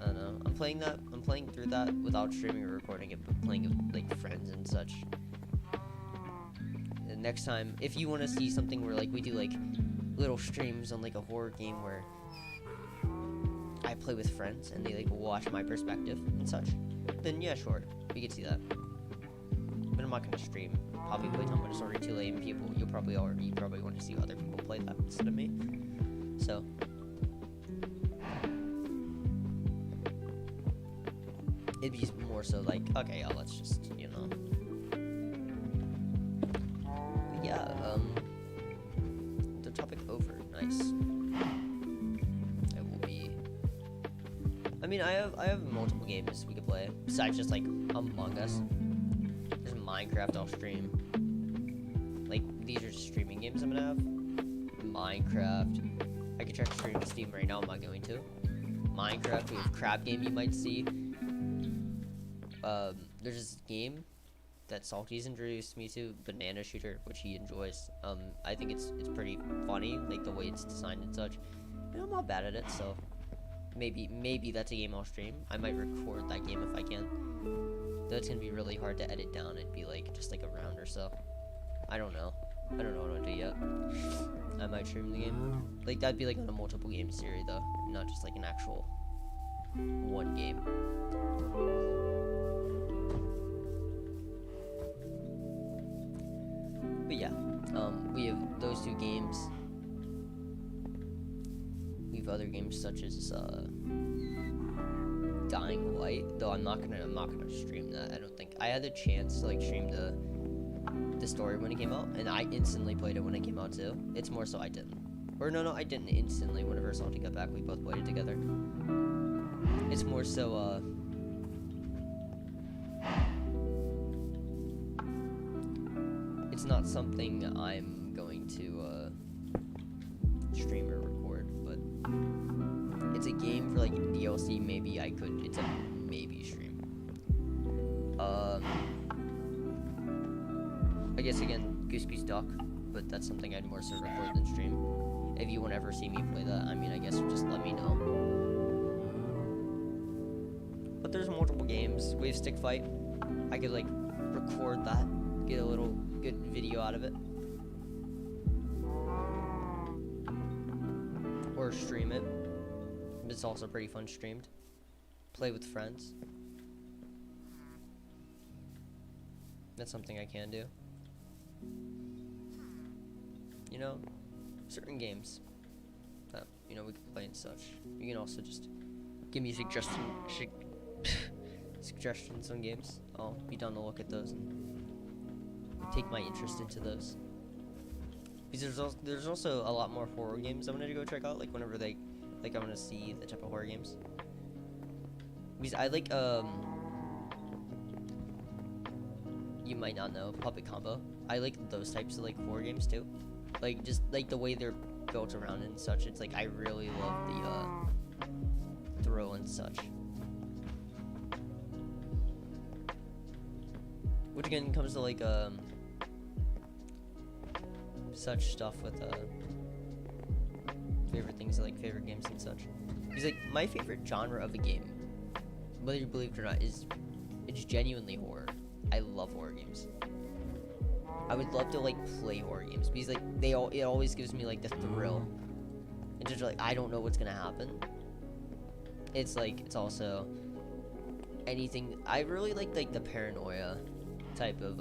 I don't know, I'm playing through that without streaming or recording it, but playing with like friends and such. And next time, if you want to see something where like we do like little streams on like a horror game where I play with friends and they like watch my perspective and such, then yeah, sure, we could see that. But I'm not gonna stream Poppy Playtime when it's already too late, and you probably want to see other people play that instead of me. So it'd be more so like, okay, yeah, let's just, you know. But yeah, the topic over. Nice. I mean, I have multiple games we could play besides just like Among Us. There's Minecraft I'll stream. Like these are just streaming games I'm gonna have. Minecraft. I could check stream to Steam right now. I'm not going to. Minecraft. We have Crab Game you might see. There's this game that Salty's introduced me to, Banana Shooter, which he enjoys. I think it's pretty funny, like the way it's designed and such. And I'm not bad at it, so. Maybe that's a game I'll stream. I might record that game if I can. Though it's gonna be really hard to edit down. It'd be like just like a round or so. I don't know what I'll do yet. I might stream the game. Like that'd be like on a multiple game series though, not just like an actual one game. But yeah, we have those two games. Other games such as Dying Light, though I'm not gonna stream that. I don't think I had the chance to like stream the story when it came out, and I instantly played it when it came out too. It's more so I didn't, or no, I didn't instantly. Whenever Salty got back, we both played it together. It's more so it's not something I'm going to stream or record, but it's a game for like DLC. Maybe I could. It's a maybe stream. I guess again, Goose Duck, but that's something I'd more so record than stream. If you want to ever see me play that, I mean, I guess just let me know. But there's multiple games. We have Stick Fight. I could like record that, get a little good video out of it, or stream it. It's also pretty fun streamed. Play with friends. That's something I can do. You know, certain games that, you know, we can play and such. You can also just give me suggestions on games. I'll be down to look at those and take my interest into those. Because there's also a lot more horror games I'm gonna go check out, like whenever they, like I'm gonna see the type of horror games. Because I like, you might not know, Puppet Combo. I like those types of like horror games too. Like just like the way they're built around and such. It's like I really love the thrill and such. Which again comes to like such stuff with favorite things like favorite games and such. Because like my favorite genre of a game, whether you believe it or not, is it's genuinely horror. I love horror games. I would love to like play horror games because like it always gives me like the thrill. And just like I don't know what's gonna happen. It's like it's also anything. I really like the paranoia type of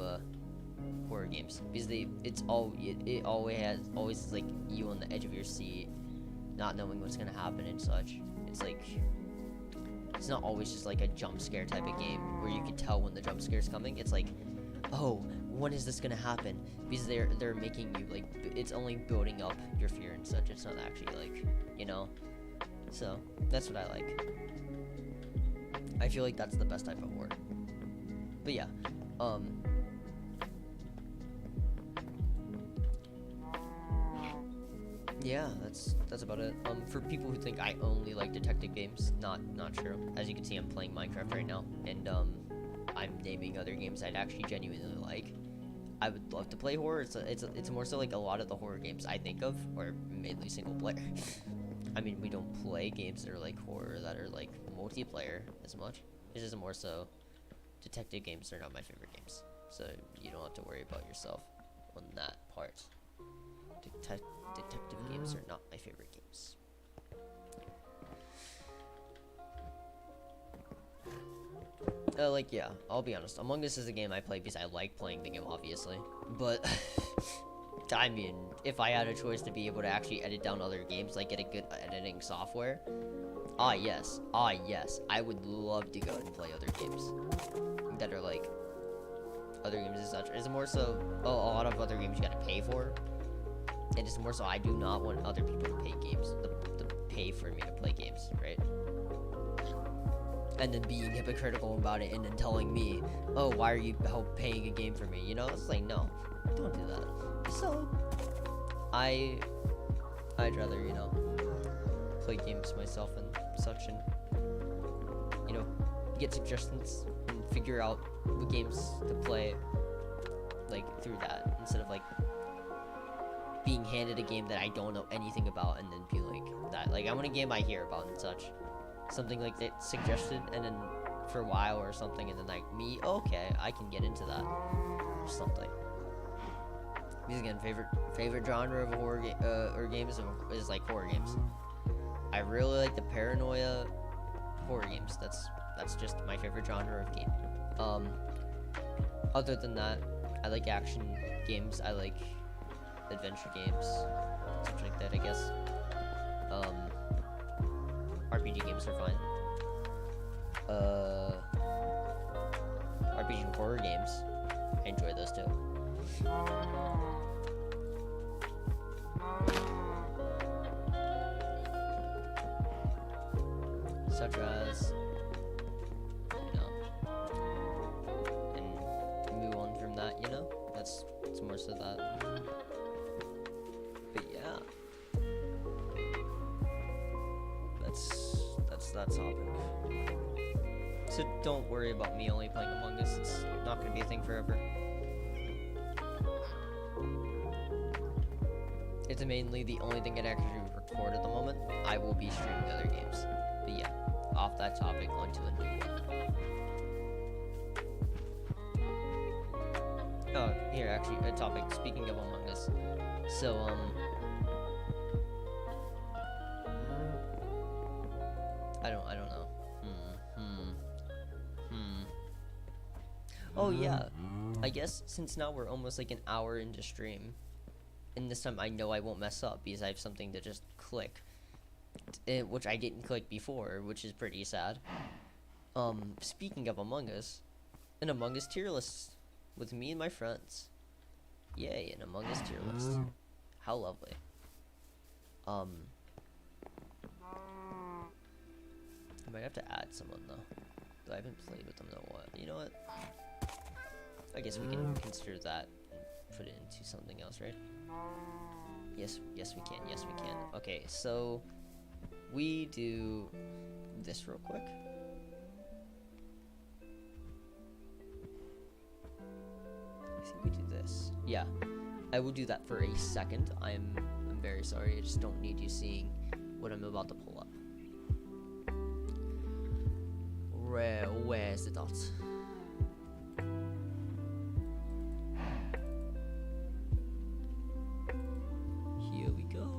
horror games because it always is like you on the edge of your seat, not knowing what's gonna happen and such. It's like it's not always just like a jump scare type of game where you can tell when the jump scare is coming. It's like, oh, when is this gonna happen? Because they're making you like it's only building up your fear and such. It's not actually like, you know. So that's what I like. I feel like that's the best type of horror. But yeah, yeah, that's about it. For people who think I only like detective games, not true. As you can see, I'm playing Minecraft right now, and I'm naming other games I'd actually genuinely like. I would love to play horror. It's more so like a lot of the horror games I think of are mainly single player. I mean, we don't play games that are like horror that are like multiplayer as much. It's just more so detective games are not my favorite games, so you don't have to worry about yourself on that part. Detective games are not my favorite games. Like, yeah, I'll be honest. Among Us is a game I play because I like playing the game, obviously. But, I mean, if I had a choice to be able to actually edit down other games, like get a good editing software, yes, I would love to go and play other games that are like other games and such. It's more so a lot of other games you gotta pay for. And it's more so I do not want other people to pay for me to play games, right? And then being hypocritical about it and then telling me, oh, why are you paying a game for me? You know, it's like, no, don't do that. So, I'd rather, you know, play games myself and such and, you know, get suggestions and figure out what games to play, like, through that, instead of, like, being handed a game that I don't know anything about and then be like that. Like, I want a game I hear about and such. Something like that suggested and then for a while or something and then like me, okay, I can get into that or something. Because again, favorite genre of horror or games is like horror games. I really like the paranoia horror games. That's just my favorite genre of game. Other than that, I like action games. I like adventure games, stuff like that, I guess. RPG games are fine. RPG and horror games, I enjoy those too. Such as, you know, and move on from that, you know? It's more so that. But yeah. That's that topic. So don't worry about me only playing Among Us. It's not going to be a thing forever. It's mainly the only thing I actually record at the moment. I will be streaming other games. But yeah, off that topic, onto a new one. Oh, here, actually, a topic, speaking of Among Us. So, I don't know. Oh yeah, I guess since now we're almost like an hour into stream, and this time I know I won't mess up because I have something to just click, which I didn't click before, which is pretty sad. Speaking of Among Us, an Among Us tier list with me and my friends. Yay, an Among Us tier list. How lovely. I might have to add someone though. I haven't played with them in a while. You know what? I guess we can consider that and put it into something else, right? Yes, we can. Yes, we can. Okay, so we do this real quick. I think we do this. Yeah, I will do that for a second. I'm very sorry. I just don't need you seeing what I'm about to pull up. Where's the dot? Here we go.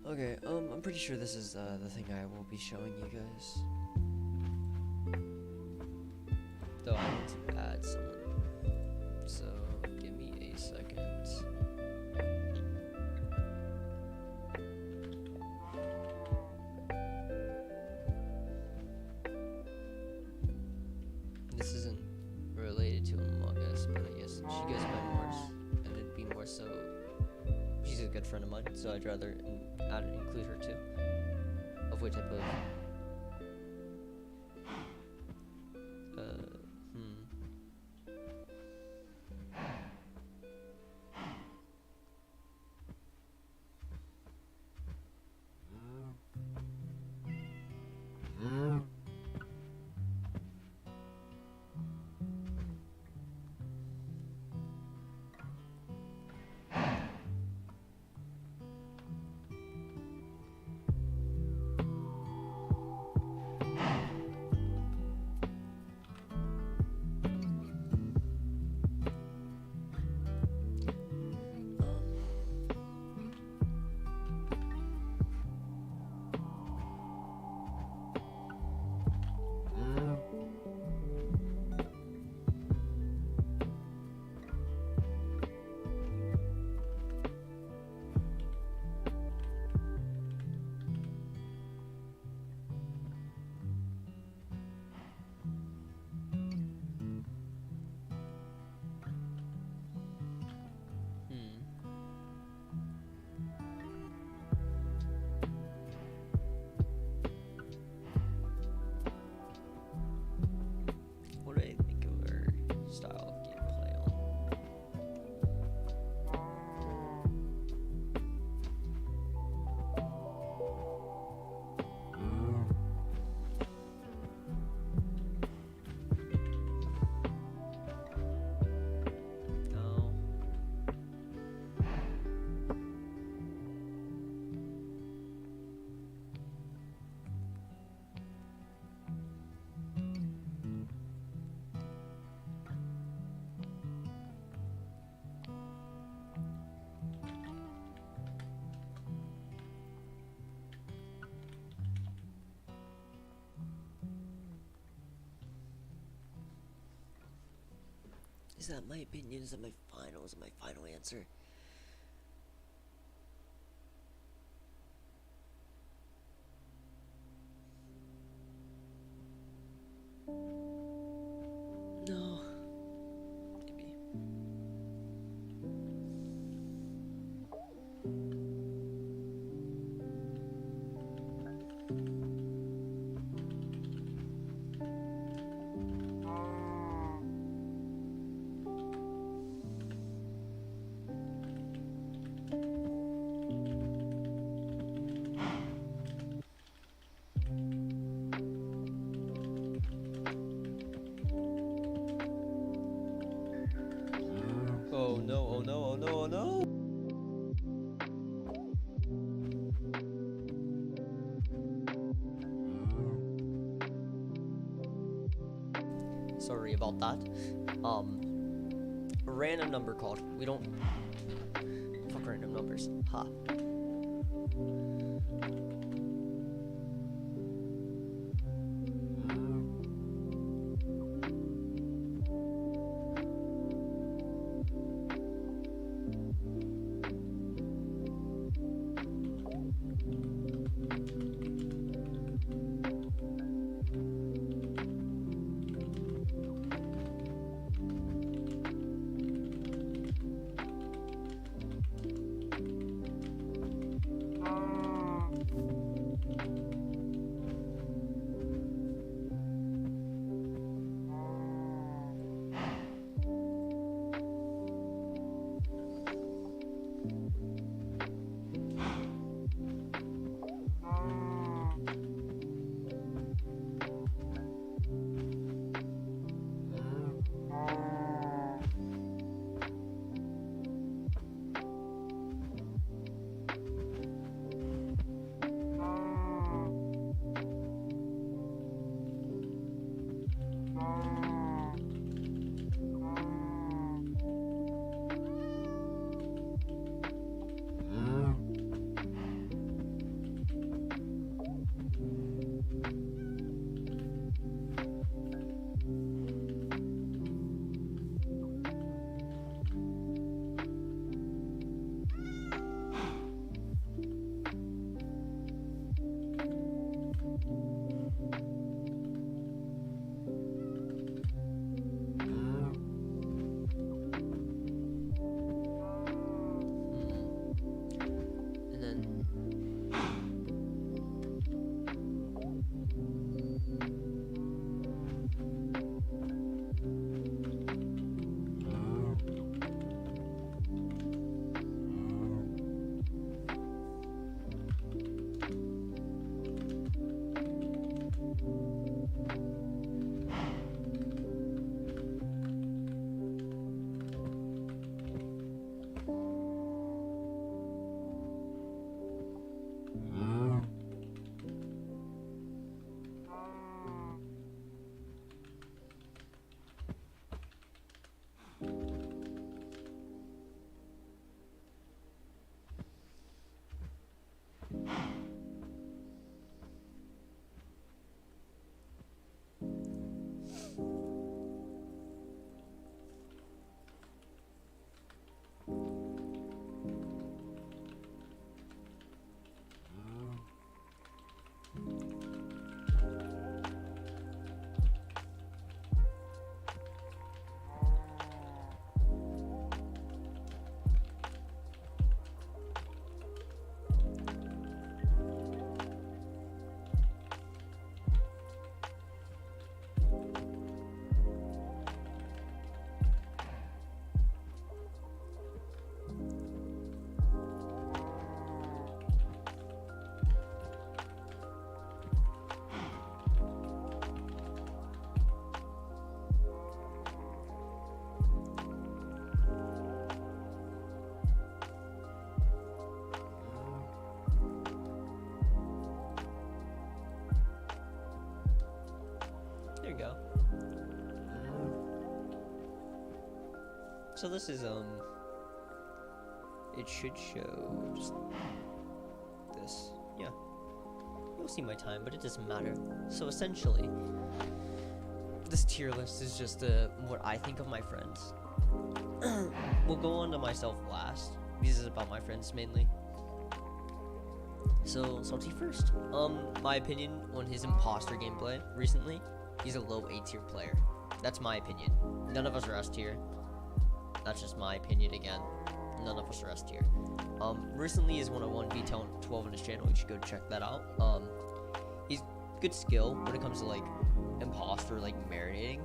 Okay, I'm pretty sure this is the thing I will be showing you guys. Though I want to add someone, so give me a second. This isn't related to Among Us, but I guess she goes by Morse, and it'd be more so. She's a good friend of mine, so I'd rather include her too. Of which I put. Is that my opinion? Is that my final answer? No. Maybe. Oh no, oh no, oh no, oh no! Sorry about that. A random number called. We don't fuck random numbers. Ha. There you go. So this is it should show just this. Yeah. You'll see my time, but it doesn't matter. So essentially, this tier list is just what I think of my friends. We'll go on to myself last. This is about my friends mainly. So Salty first. My opinion on his imposter gameplay recently, he's a low A tier player. That's my opinion. None of us are S tier. That's just my opinion again. None of us are S tier. Recently he's won a 1v12 on his channel. You should go check that out. He's good skill when it comes to like imposter, like marinating.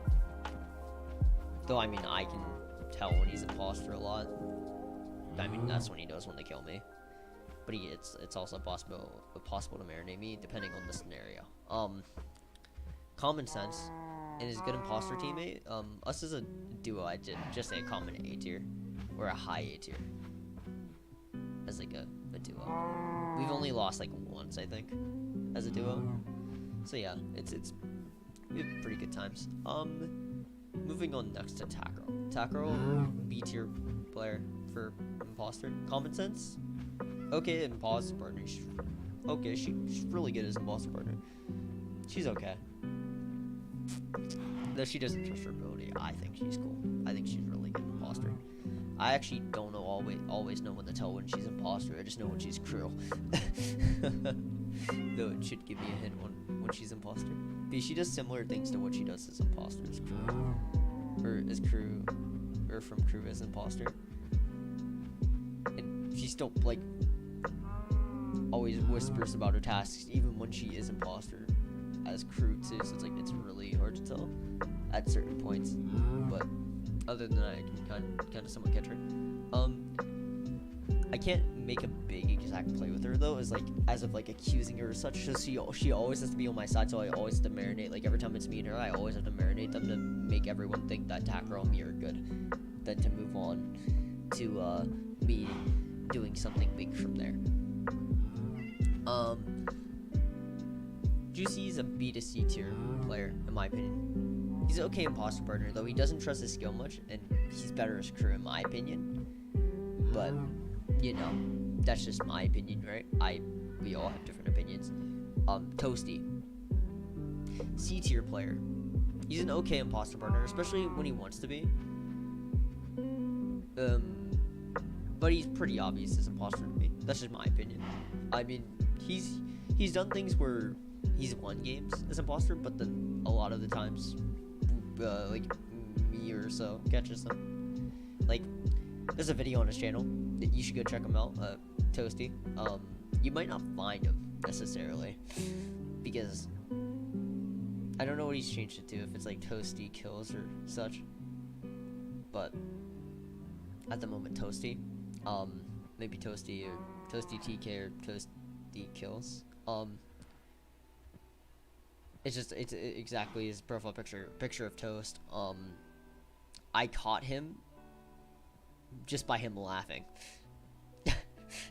Though I mean I can tell when he's imposter a lot. I mean that's when he knows when to kill me. But it's also possible to marinate me depending on the scenario. Common sense and his good imposter teammate. Us as a duo, I just say a common A tier, or a high A tier as like a duo. We've only lost like once, I think, as a duo. So yeah, we have pretty good times. Moving on next to Takro. Takro, B tier player for imposter. Common sense. Okay, imposter partner. She's really good as imposter partner. She's okay. Though she doesn't trust her ability, I think she's cool. I think she's really good imposter. I actually don't know always know when to tell when she's imposter. I just know when she's crew. Though it should give me a hint when she's imposter. But she does similar things to what she does as imposter as crew. Or from crew as imposter. And she still like always whispers about her tasks even when she is imposter as crew too, so it's like it's really hard to tell at certain points. But other than that, I can kind of somewhat catch her. I can't make a big exact play with her though, as of accusing her or such. So she always has to be on my side, so I always have to marinate. Like every time it's me and her, I always have to marinate them to make everyone think that Takro and me are good. Then to move on to me doing something big from there. Juicy is a B to C tier player, in my opinion. He's an okay imposter partner, though he doesn't trust his skill much, and he's better as crew, in my opinion. But, you know, that's just my opinion, right? We all have different opinions. Toasty. C tier player. He's an okay imposter partner, especially when he wants to be. But he's pretty obvious as imposter to me. That's just my opinion. I mean, he's done things where he's won games as imposter, but then a lot of the times, like me or so catches them. Like, there's a video on his channel that you should go check him out, Toasty. You might not find him necessarily because I don't know what he's changed it to, if it's like Toasty kills or such. But at the moment, Toasty, maybe Toasty or Toasty TK or Toasty kills. It's exactly his profile picture of Toast. I caught him just by him laughing.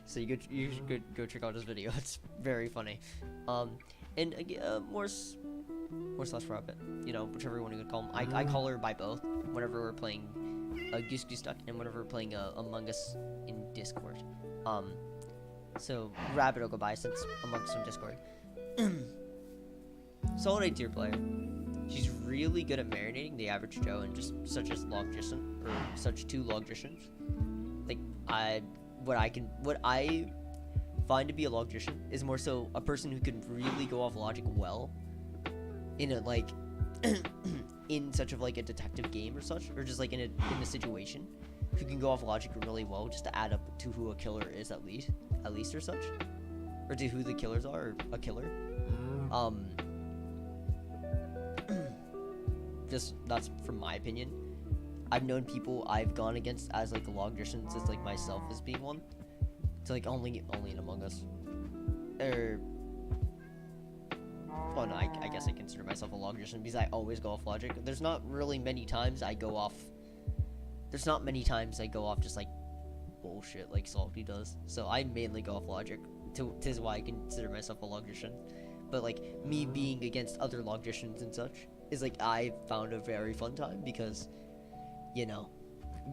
So you should go check out his video. It's very funny. And more slash rabbit, you know, whichever one you would call him. I call her by both whenever we're playing Goose Goose Duck and whenever we're playing Among Us in Discord. So rabbit will go by since Among Us in Discord. Solid A tier player. She's really good at marinating the average Joe and just such as logician or such two logicians. Like what I find to be a logician is more so a person who can really go off logic well in a in such of like a detective game or such, or just like in a situation, who can go off logic really well just to add up to who a killer is at least or such, or to who the killers are, or a killer. Just that's from my opinion. I've known people I've gone against as like logicians as like myself as being one. So like only in Among Us. Oh no, I guess I consider myself a logician because I always go off logic. There's not many times I go off just like bullshit like Salty does. So I mainly go off logic. Tis why I consider myself a logician. But like me being against other logicians and such is like I found a very fun time because, you know,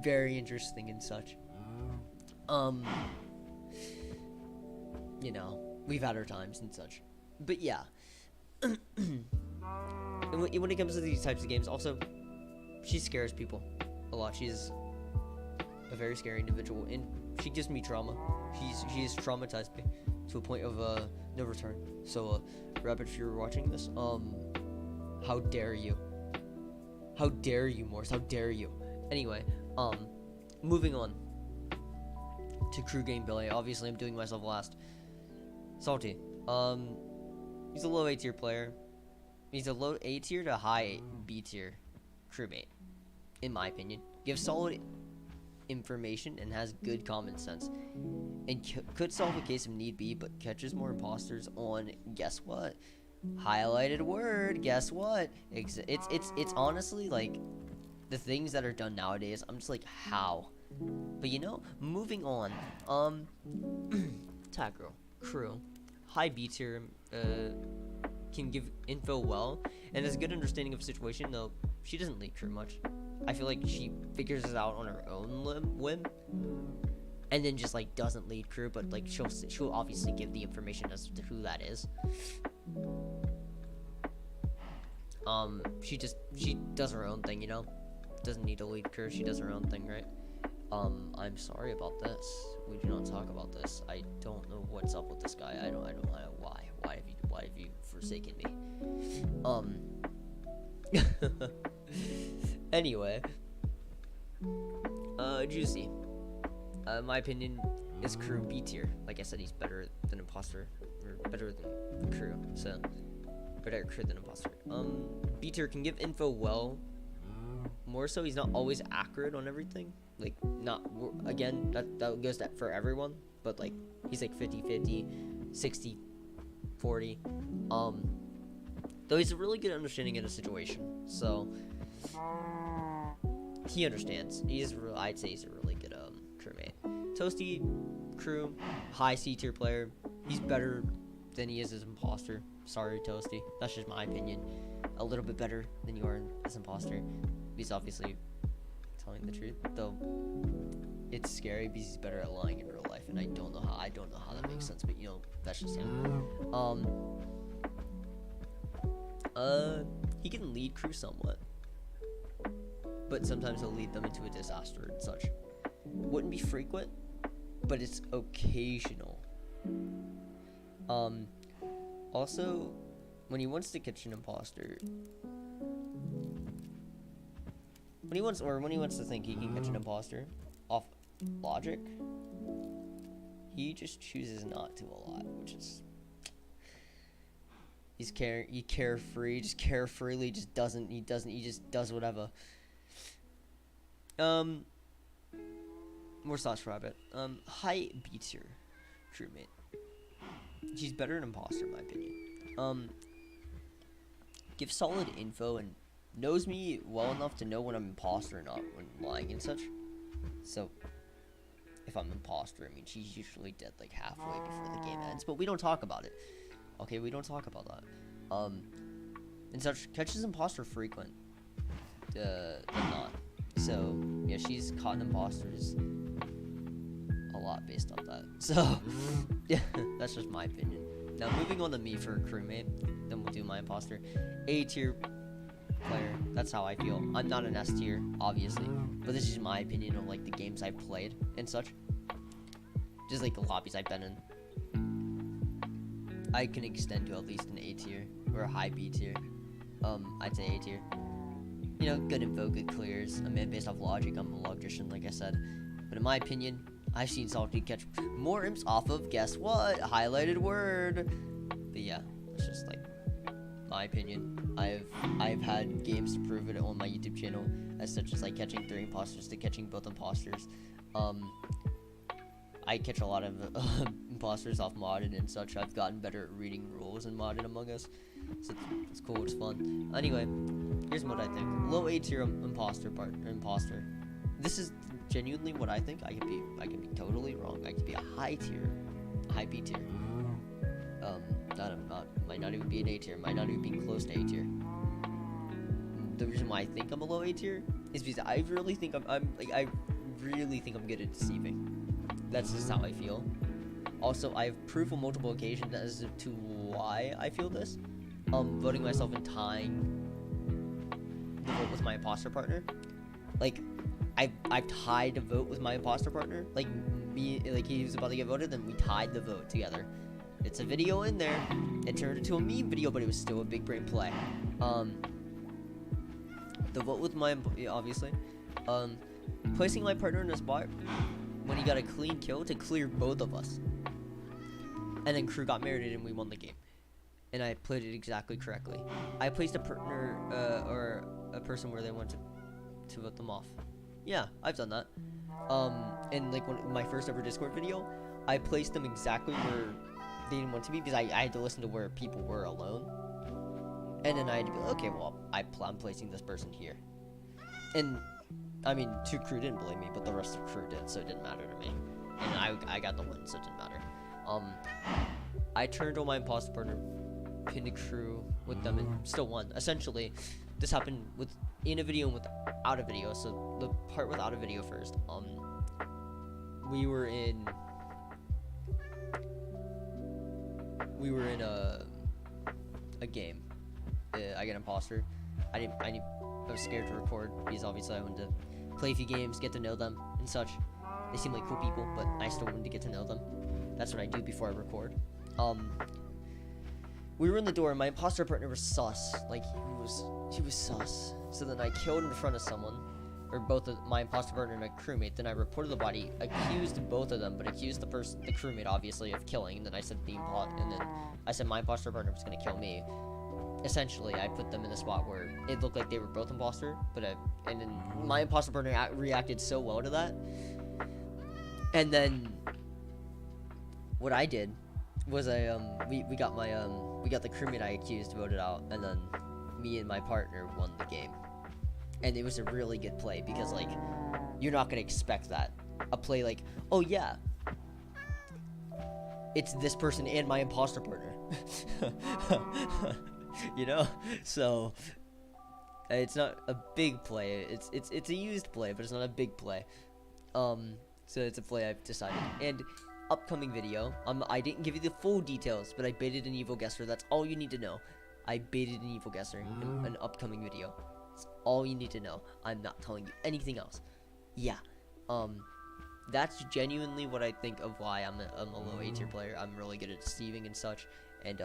very interesting and such. You know, we've had our times and such. But yeah. And when it comes to these types of games, also, she scares people a lot. She's a very scary individual, and she gives me trauma. She has traumatized me to a point of no return. So, Rabbit, if you're watching this, how dare you? How dare you, Morse? How dare you? Anyway, moving on to crew game Billy. Obviously, I'm doing myself last. Salty. He's a low A tier player. He's a low A tier to high B tier crewmate, in my opinion. Gives solid information and has good common sense, and could solve a case if need be, but catches more imposters on, guess what? Highlighted word. Guess what? It's honestly like the things that are done nowadays. I'm just like, how But you know, moving on. Tag girl, crew, high B tier, can give info well, and has a good understanding of the situation, though she doesn't lead crew much. I feel like she figures it out on her own whim, and then just like doesn't lead crew, but like she'll obviously give the information as to who that is. She does her own thing, you know, doesn't need to lead crew. She does her own thing, right? I'm sorry about this. We do not talk about this. I don't know what's up with this guy. I don't know why. Why have you forsaken me? Anyway, Juicy. My opinion is crew B tier. Like I said, he's better than imposter, or better than crew. So, better crew than imposter. B tier can give info well. More so, he's not always accurate on everything. Like, not, again, that goes for everyone. But, like, he's like 50-50, 60-40. Though he's a really good understanding of the situation. So, he understands. I'd say he's a really good, crewmate. Toasty, crew, high C tier player. He's better than he is as imposter. Sorry, Toasty. That's just my opinion. A little bit better than you are as imposter. He's obviously telling the truth, though it's scary because he's better at lying in real life, and I don't know how that makes sense, but you know, that's just him. He can lead crew somewhat, but sometimes he'll lead them into a disaster and such. Wouldn't be frequent, but it's occasional. Also, when he wants to catch an imposter, when he wants to think he can catch an imposter off logic, he just chooses not to a lot, which is he carefree, just carefreely, just doesn't, he just does whatever. More Slash Rabbit. High B tier crewmate. She's better than imposter in my opinion. Gives solid info and knows me well enough to know when I'm imposter or not when lying and such. So if I'm imposter, I mean, she's usually dead like halfway before the game ends, but we don't talk about it. Okay, we don't talk about that. And such, catches imposter frequent than not. So yeah, she's caught an imposters a lot based on that. So yeah, that's just my opinion. Now moving on to me for a crewmate, then we'll do my imposter. A tier player, that's how I feel. I'm not an S tier, obviously, but this is my opinion of like the games I've played and such. Just like the lobbies I've been in. I can extend to at least an A tier or a high B tier. I'd say A tier. You know, good info, good clears. I mean, based off logic, I'm a logician, like I said. But in my opinion, I've seen Salty catch more imps off of, guess what? Highlighted word. But yeah, it's just like my opinion. I've had games to prove it on my YouTube channel, as such as like catching 3 imposters to catching both imposters. I catch a lot of imposters off modded and such. I've gotten better at reading rules in modded Among Us, so it's cool, it's fun. Anyway, here's what I think. Low A tier imposter. This is genuinely what I think. I can be totally wrong. I could be a high tier, high B tier. Might not even be an A tier. Might not even be close to A tier. The reason why I think I'm a low A tier is because I really think I really think I'm good at deceiving. That's just how I feel. Also, I've proof on multiple occasions as to why I feel this. Voting myself and tying the vote with my imposter partner. Like, I've tied a vote with my imposter partner. Like he was about to get voted, then we tied the vote together. It's a video in there. It turned into a meme video, but it was still a big brain play. The vote with my, obviously. Placing my partner in a spot when he got a clean kill to clear both of us. And then crew got married and we won the game. And I played it exactly correctly. I placed a partner, or a person where they wanted to vote them off. Yeah, I've done that. And like my first ever Discord video, I placed them exactly where they didn't want to be because I had to listen to where people were alone. And then I had to be like, okay, well, I'm placing this person here. And I mean, 2 crew didn't blame me, but the rest of the crew did, so it didn't matter to me. And I got the win, so it didn't matter. I turned on my imposter partner, pinned a crew with them, and still won. Essentially, this happened in a video and without a video. So the part without a video first. We were in a game. I get imposter. I was scared to record because obviously I wanted to play a few games, get to know them and such. They seem like cool people, but I still wanted to get to know them. That's what I do before I record. We were in the door, and my imposter partner was sus. Like, he was sus. So then I killed in front of someone, or both of my imposter partner and my crewmate. Then I reported the body, accused both of them, but accused the crewmate obviously of killing. And then I said my imposter partner was gonna kill me. Essentially, I put them in a spot where it looked like they were both imposter, and then my imposter partner reacted so well to that. And then what I did was we got the crewmate I accused voted out, and then me and my partner won the game. And it was a really good play because, like, you're not gonna expect that. A play like, oh yeah, it's this person and my imposter partner. You know? So it's not a big play. It's a used play, but it's not a big play. So it's a play I've decided. And upcoming video, I didn't give you the full details, but I baited an evil guesser. That's all you need to know. I baited an evil guesser in an upcoming video. That's all you need to know. I'm not telling you anything else. Yeah. That's genuinely what I think of why I'm a low A tier player. I'm really good at deceiving and such. And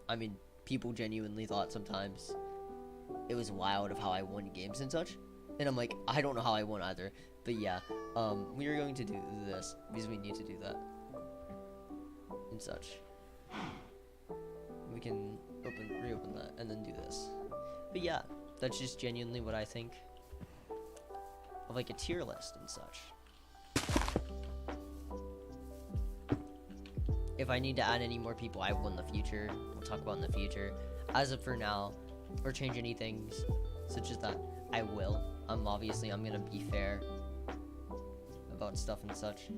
I mean, people genuinely thought sometimes it was wild of how I won games and such. And I'm like, I don't know how I won either. But yeah, we are going to do this because we need to do that and such. We can reopen that and then do this. But yeah, that's just genuinely what I think of, like, a tier list and such. If I need to add any more people, I will in the future. We'll talk about in the future. As of for now, or change any things such as that, I will. Obviously, I'm gonna be fair about stuff and such.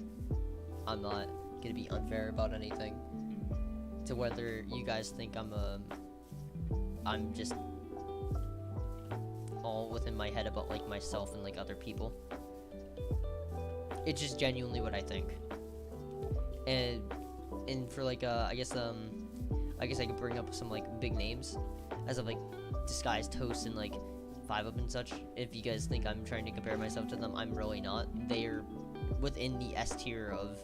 I'm not gonna be unfair about anything. To whether you guys think I'm just all within my head about, like, myself and, like, other people. It's just genuinely what I think. And for, like, I guess I could bring up some, like, big names as of, like, Disguised Toast and, like, 5-Up and such. If you guys think I'm trying to compare myself to them, I'm really not. They're within the S tier of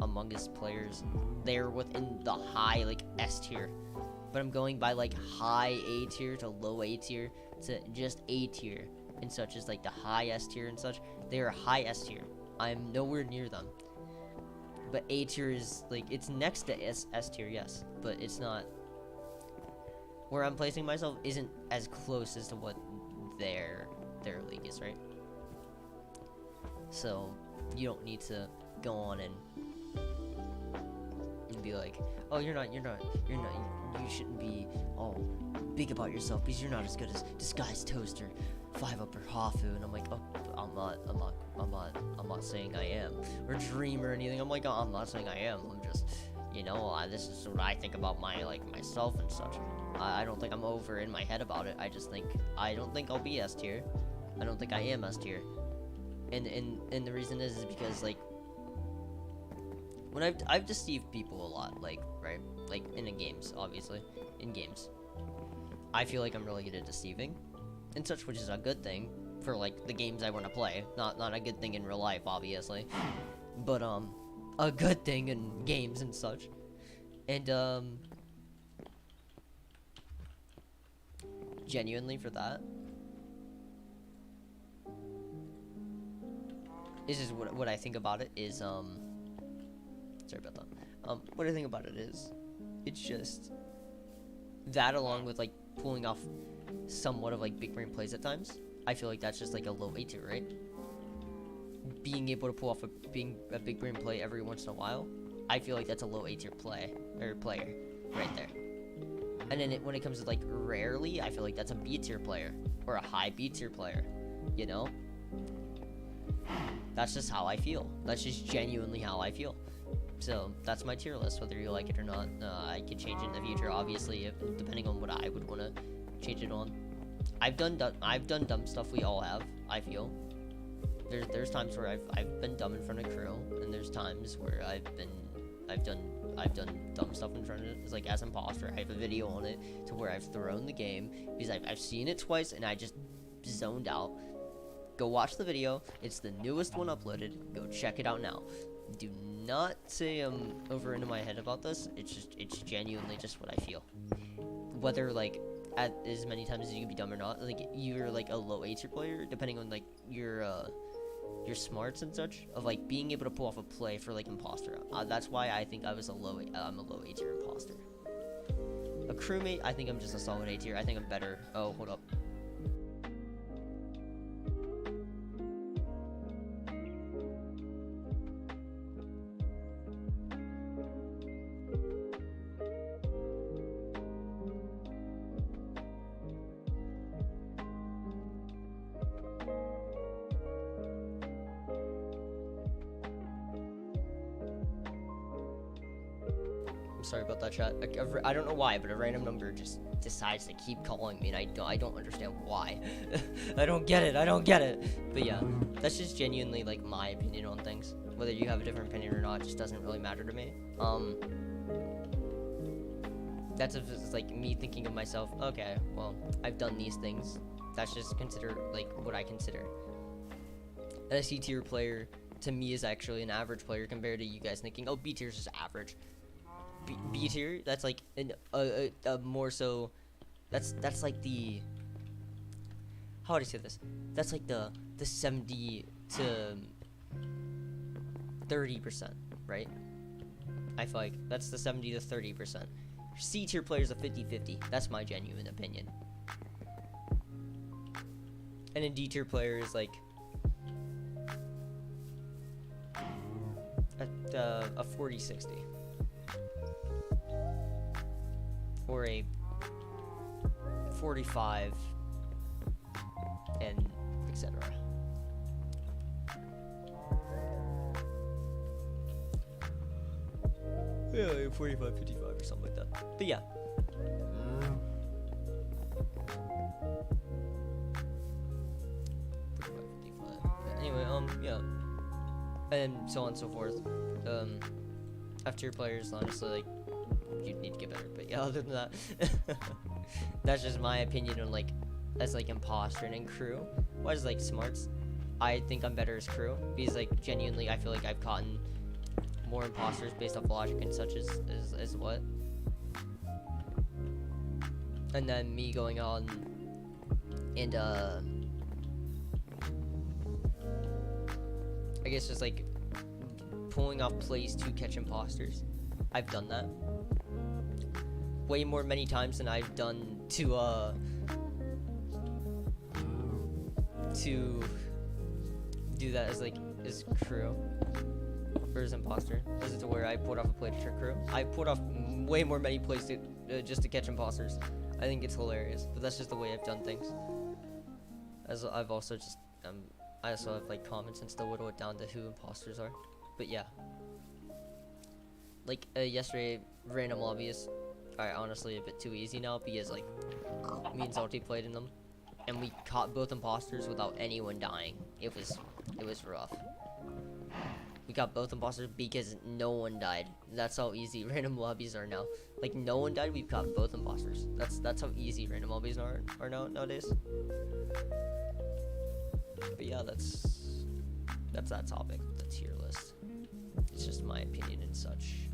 Among Us players. They're within the high, like, S tier. But I'm going by, like, high A tier to low A tier to just A tier and such as, like, the high S tier and such. They are high S tier. I'm nowhere near them. But A tier is, like, it's next to S tier, yes. But it's not. Where I'm placing myself isn't as close as to what their league is, right? So you don't need to go on and be like, oh, you shouldn't be all big about yourself because you're not as good as Disguised Toast or 5-Up or Hafu. And I'm like, oh, I'm not saying I am, or Dream or anything. I'm like, oh, I'm not saying I am. I'm just, this is what I think about myself and such. I don't think I'm over in my head about it. I don't think I'll be S tier. I don't think I am S tier. And the reason is because, like, when I've deceived people a lot, like, right? Like, in the games, obviously. In games. I feel like I'm really good at deceiving and such, which is a good thing for, like, the games I want to play. Not a good thing in real life, obviously. But, a good thing in games and such. And, genuinely for that, this is what I think about it is, sorry about that. What I think about it is, it's just that, along with, like, pulling off somewhat of, like, big brain plays at times. I feel like that's just, like, a low A tier, right? Being able to pull off a big brain play every once in a while, I feel like that's a low A tier player right there. And then when it comes to, like, rarely, I feel like that's a B tier player or a high B tier player. you know? That's just how I feel. That's just genuinely how I feel. So that's my tier list, whether you like it or not. I could change it in the future, obviously, depending on what I would want to change it on. I've done dumb stuff. We all have. I feel. There's times where I've been dumb in front of crew, and there's times where I've done dumb stuff in front of it. It's like as imposter, I have a video on it to where I've thrown the game because I've seen it twice and I just zoned out. Go watch the video. It's the newest one uploaded. Go check it out now. Do not say I'm over into my head about this. It's genuinely just what I feel. Whether like at as many times as you can be dumb or not, like you're like a low A tier player, depending on like your smarts and such, of like being able to pull off a play for like imposter. That's why I think I'm a low A tier imposter. A crewmate, I think I'm just a solid A tier. I think I'm better. Oh, hold up. I'm sorry about that, chat. I don't know why, but a random number just decides to keep calling me, and I don't understand why. I don't get it. But yeah, that's just genuinely like my opinion on things. Whether you have a different opinion or not, just doesn't really matter to me. That's if it's like me thinking of myself. Okay, well, I've done these things. That's just consider like what I consider. A C tier player to me is actually an average player compared to you guys thinking, oh, B tier is just average. B tier, that's like more so. That's like the. How would I say this? That's like the 70 to 30%, right? I feel like that's the 70 to 30%. C tier players are 50-50. That's my genuine opinion. And a D tier player is like a 40-60. Or a 45 and etc. Yeah, like 45, 55 or something like that. But yeah. Anyway, yeah. And so on and so forth. F tier players, honestly, like, you need to get better. But yeah, other than that, that's just my opinion on, like, as, like, imposter and in crew. What is, like, smarts? I think I'm better as crew. Because, like, genuinely, I feel like I've gotten more imposters based off logic and such as what. And then me going on and, I guess just, like, pulling off plays to catch imposters. I've done that way more many times than I've done to do that as, like, as crew or as imposter. This is to where I pulled off a play to trick crew. I pulled off way more many plays to just to catch imposters. I think it's hilarious, but that's just the way I've done things. As I've also just I also have, like, comments and still whittle it down to who imposters are. But yeah, like yesterday, random lobbyists are honestly a bit too easy now because, like, me and Salty played in them, and we caught both imposters without anyone dying. It was rough. We got both imposters because no one died. That's how easy random lobbies are now. Like, no one died, we've caught both imposters. That's how easy random lobbies are nowadays. But yeah, that's that topic, the tier list. It's just my opinion and such.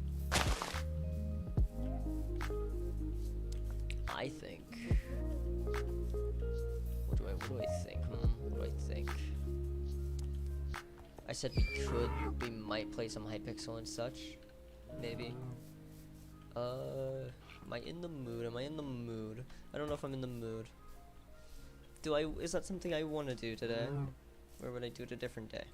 I think. What do I think? What do I think? I said we might play some Hypixel and such. Maybe. Am I in the mood? I don't know if I'm in the mood. Is that something I want to do today? Or would I do it a different day?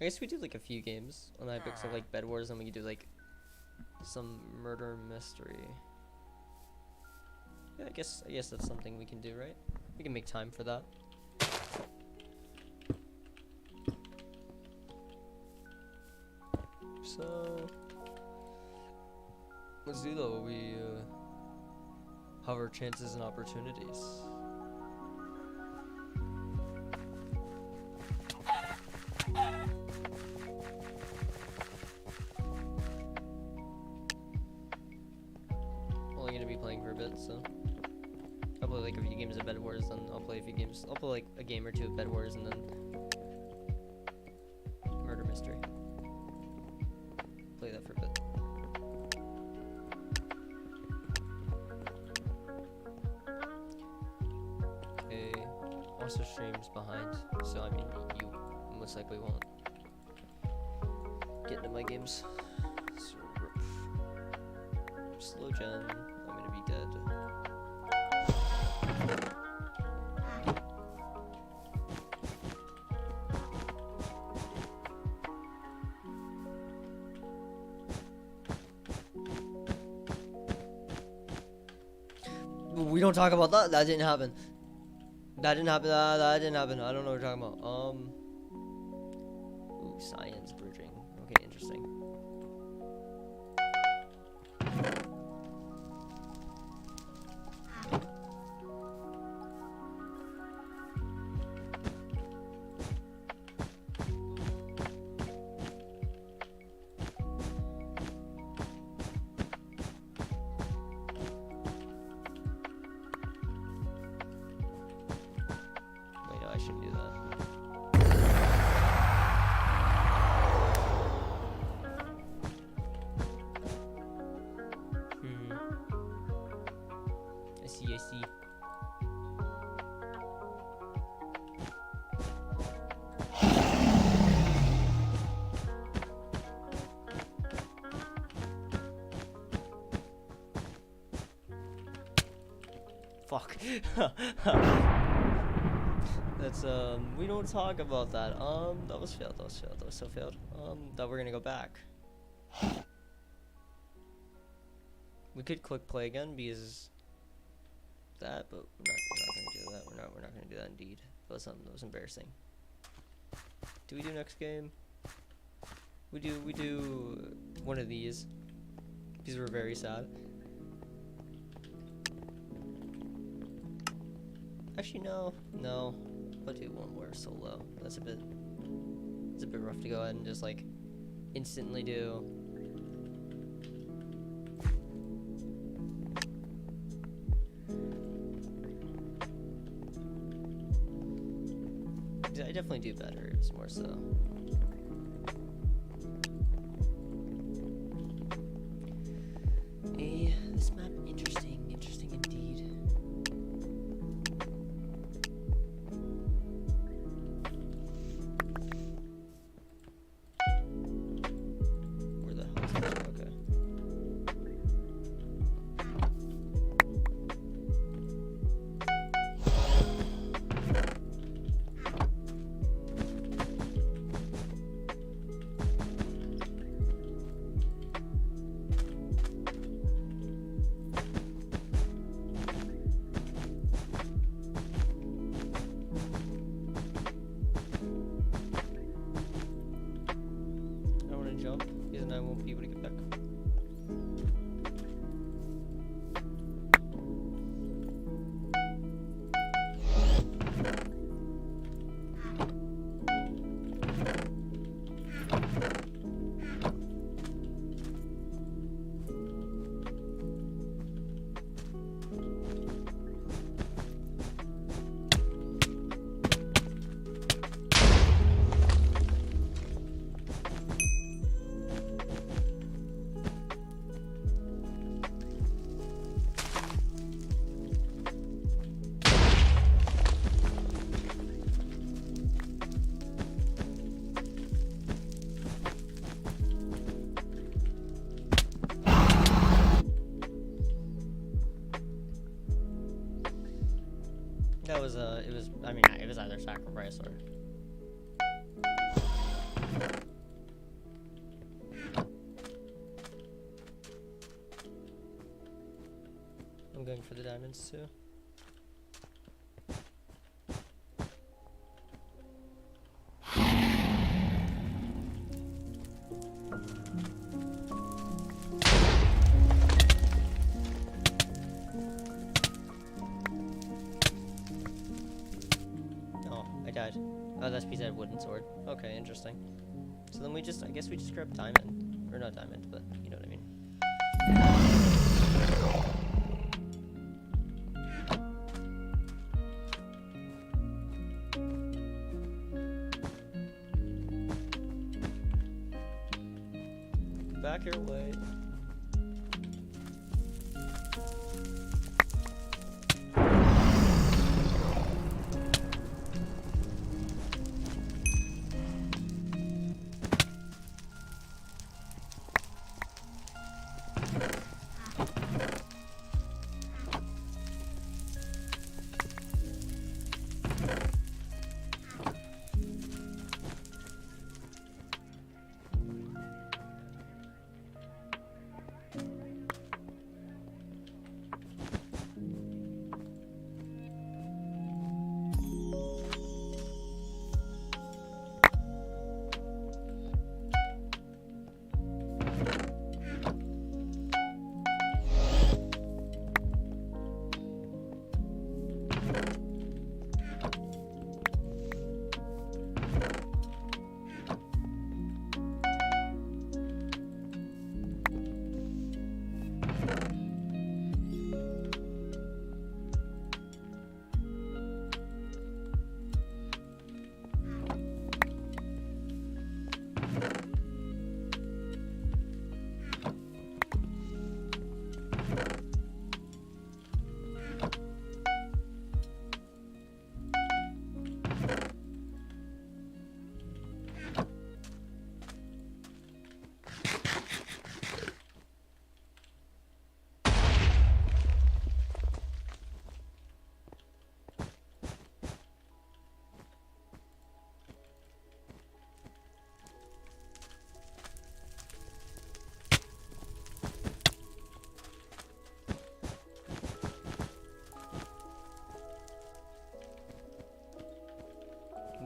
I guess we do like a few games on Hypixel, so like Bed Wars, and we could do like some murder mystery. Yeah, I guess that's something we can do, right? We can make time for that. So let's do that. We have our chances and opportunities. Only gonna be playing for a bit, so I'll play like a few games of Bed Wars, then I'll play a few games. I'll play like a game or two of Bed Wars, and then murder mystery. Play that for a bit. Okay, also streams behind, so I mean you most likely won't get into my games. So, slow gen, I'm gonna be dead. We don't talk about that. That didn't happen. That didn't happen. That didn't happen. I don't know what you're talking about. Ooh, science bridging. Okay, interesting. I shouldn't do that. I see. Fuck. That's we don't talk about that. That was failed. That was so failed. That we're gonna go back. We could click play again because that, but we're not gonna do that. We're not gonna do that indeed. That was something that was embarrassing. Do we do next game? We do one of these. These were very sad. Actually, no. I'll do one more solo. It's a bit rough to go ahead and just like instantly do. I definitely do better. It's more so. This map interesting indeed. Where the hell is that? Okay. Jump, because then I won't be able to get back. That was it was either sacrifice or going for the diamonds too. Oh, I died. Oh, that's because I had wooden sword. Okay, interesting. So then we just, I guess we just grab diamond. Or not diamond, but you know what I mean. Back your way.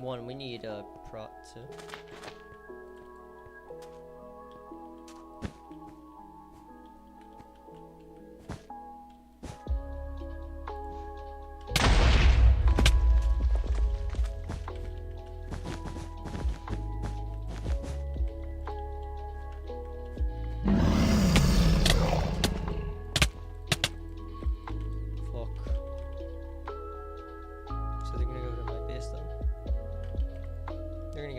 One, we need a prot too.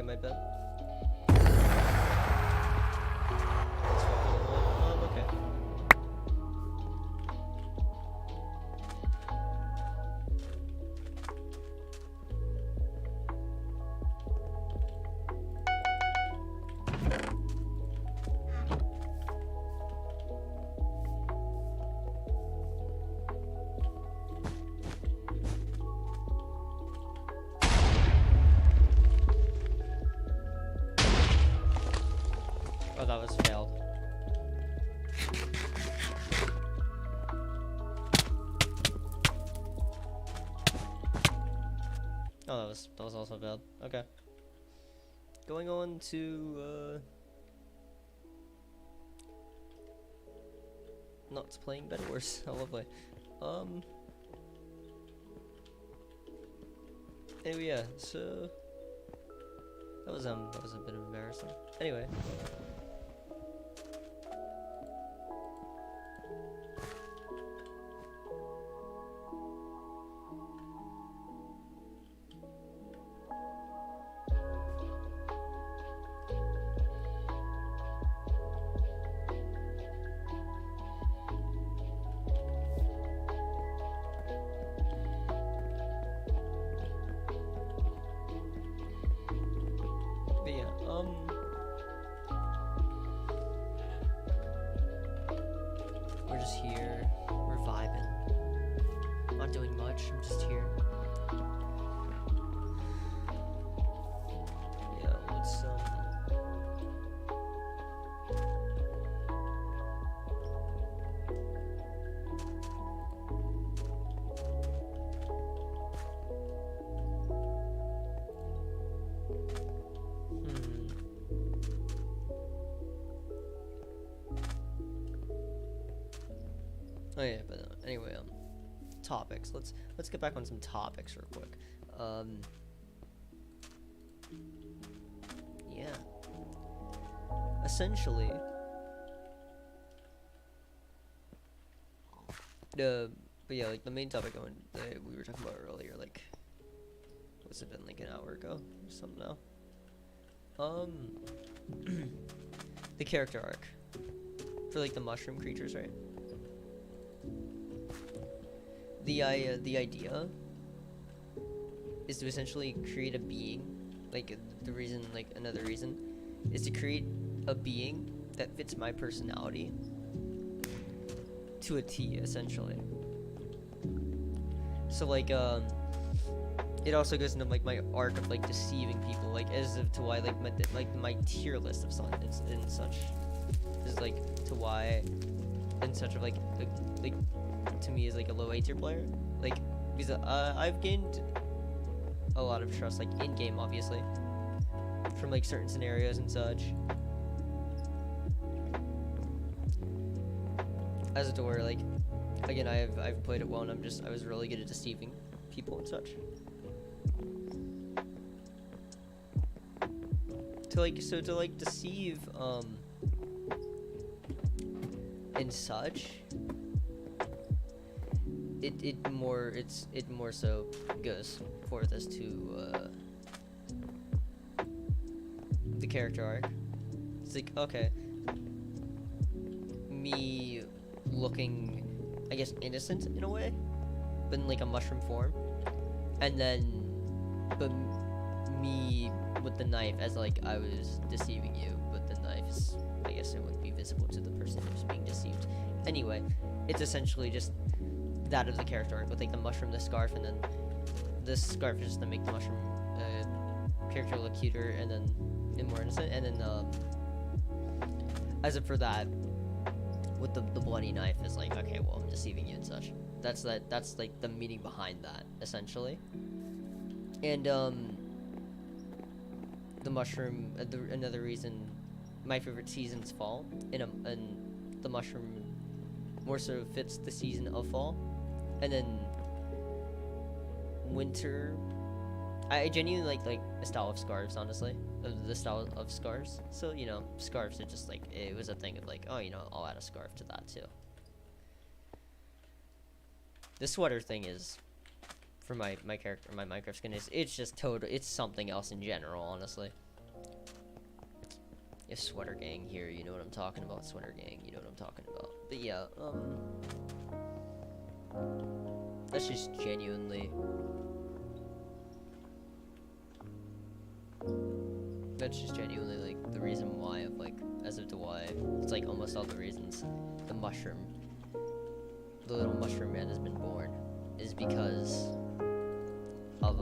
My bed. Okay. Oh, that was failed. Oh, that was also failed. Okay. Going on to not playing Bed Wars. How lovely. Anyway, yeah. So that was a bit embarrassing. Anyway. We're just here, we're vibing, not doing much, I'm just here. Yeah, let's Oh yeah, but anyway, topics. Let's get back on some topics real quick. Yeah. Essentially, but yeah, like the main topic that we were talking about earlier, like, what's it been, like an hour ago or something now? The character arc for like the mushroom creatures, right? The idea is to essentially create a being, like another reason is to create a being that fits my personality to a T, essentially. So like it also goes into like my arc of like deceiving people, like as of to why like my tier list of songs and such is like to why and such of like to me is like a low A tier player, like because I've gained a lot of trust like in game, obviously, from like certain scenarios and such, as to where like again I've played it well and I was really good at deceiving people and such. To like deceive and such, it more so goes forth as to the character arc. It's like, okay, me looking, I guess, innocent in a way, but in like a mushroom form, and then but me with the knife as like I was deceiving you, but the knife's, I guess it wouldn't be visible to the person who's being deceived. Anyway, it's essentially just that of the character arc with like the mushroom, the scarf, and then this scarf is just to make the mushroom character look cuter and then more innocent, and then as if for that with the bloody knife is like, okay, well, I'm deceiving you and such. That's like the meaning behind that, essentially. And the mushroom, another reason my favorite season's fall, and the mushroom more so fits the season of fall, and then winter. I genuinely like the style of scarves, honestly, the style of scarves. So you know, scarves are just like, it was a thing of like, oh, you know, I'll add a scarf to that too. The sweater thing is, for my character, my Minecraft skin is, it's just total, it's something else in general, honestly. If Sweater Gang here, you know what I'm talking about. Sweater Gang, you know what I'm talking about. But yeah, that's just genuinely, like the reason why of like, as of to why it's like almost all the reasons the little mushroom man has been born is because of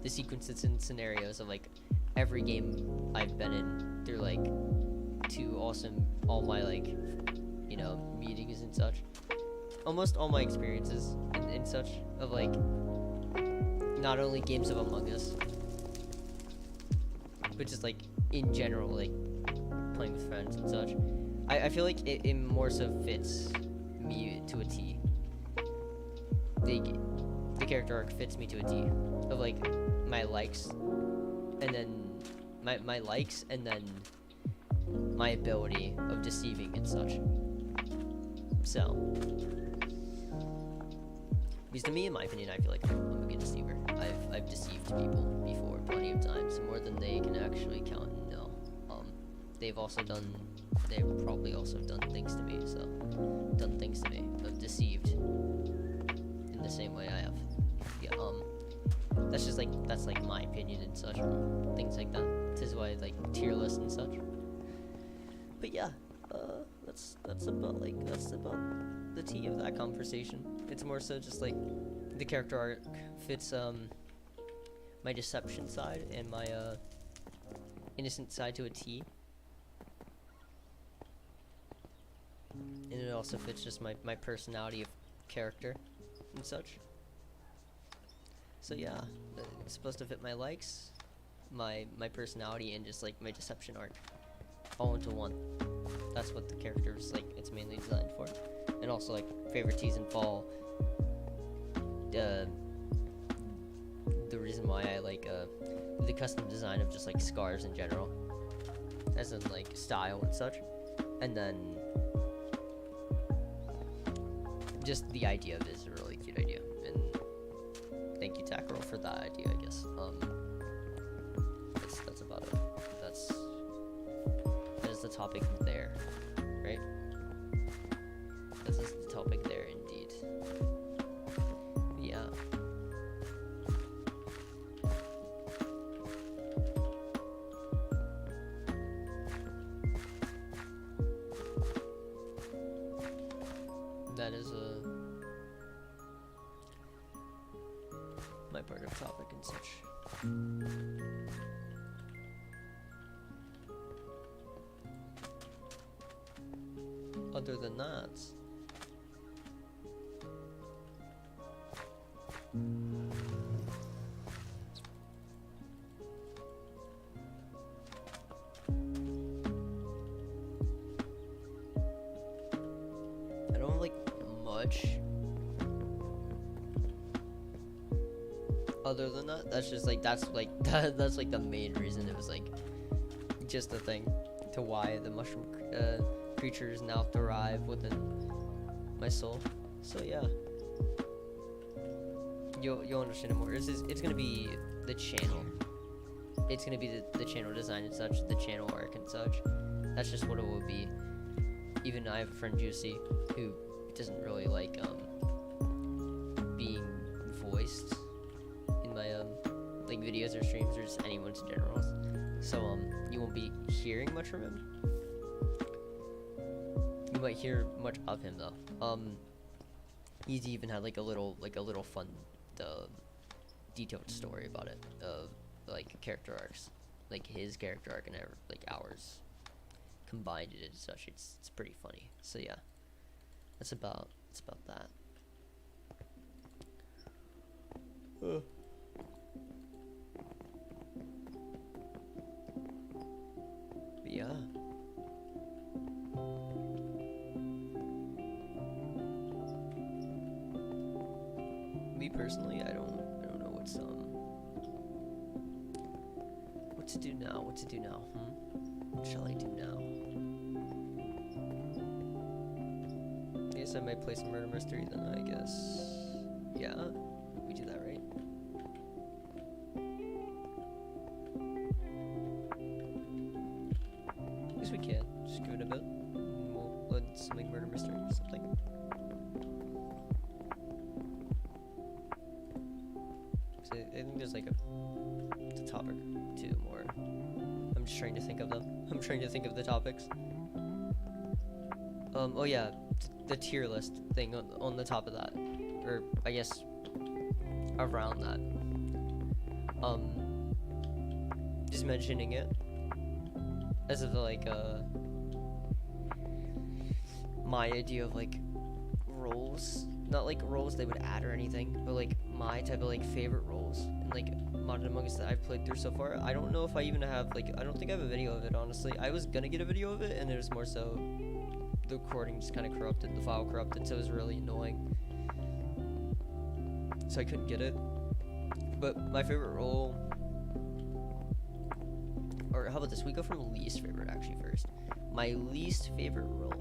the sequences and scenarios of like every game I've been in through like all my like, you know, meetings and such, almost all my experiences and such of like not only games of Among Us, but just like in general, like playing with friends and such. I feel like it more so fits me to a T. The character arc fits me to a T of like my likes, and then my likes, and then my ability of deceiving and such. So, because to me, in my opinion, I feel like I'm a good deceiver. I've deceived people before plenty of times, more than they can actually count and know. They've probably also done things to me, deceived in the same way I have. Yeah, that's like my opinion and such, things like that. This is why like tier list and such. But yeah, that's about the tea of that conversation. It's more so just like the character arc fits my deception side and my innocent side to a T. And it also fits just my personality of character and such. So yeah, it's supposed to fit my likes, my personality, and just like my deception arc all into one. That's what the character is like, it's mainly designed for. and also like favorite teas in fall. The reason why I like the custom design of just like scarves in general, as in like style and such, and then just the idea of it is a really cute idea, and thank you Takaro for that idea, I guess. That's about it. That is the topic there, right? That is the topic there indeed. Yeah. That is my part of topic and such. Other than that, I don't have like much. Other than that, that's just like that's like the main reason. It was like just a thing to why the mushroom creatures now thrive within my soul. So yeah, you'll understand it more. It's gonna be the channel. It's gonna be the channel design and such, the channel arc and such. That's just what it will be. Even I have a friend Juicy who doesn't really like being voiced in my like videos or streams or just anyone's in general. So you won't be hearing much from him. You might hear much of him though. He's even had like a little fun detailed story about it, of like character arcs, like his character arc and like ours combined it and such. It's pretty funny. So yeah, that's about that. But yeah. Me personally, I don't know what to do now. What shall I do now? I guess I might play some murder mystery then, I guess. Yeah, we do that, right? I guess we can. Just give it a bit. And we'll let something murder mystery or something. So I think there's like a topic two more. I'm just trying to think of them. I'm trying to think of the topics. Oh yeah, the tier list thing on the top of that, or I guess around that. Just mentioning it as of like my idea of like roles, not like roles they would add or anything, but like my type of like favorite roles and like Modded Among Us that I've played through so far. I don't know if I even have like, I don't think I have a video of it, honestly. I was gonna get a video of it and it was more so the recording just kind of corrupted, the file corrupted, so it was really annoying, so I couldn't get it. But my favorite role, or how about this, we go from least favorite actually first. My least favorite role,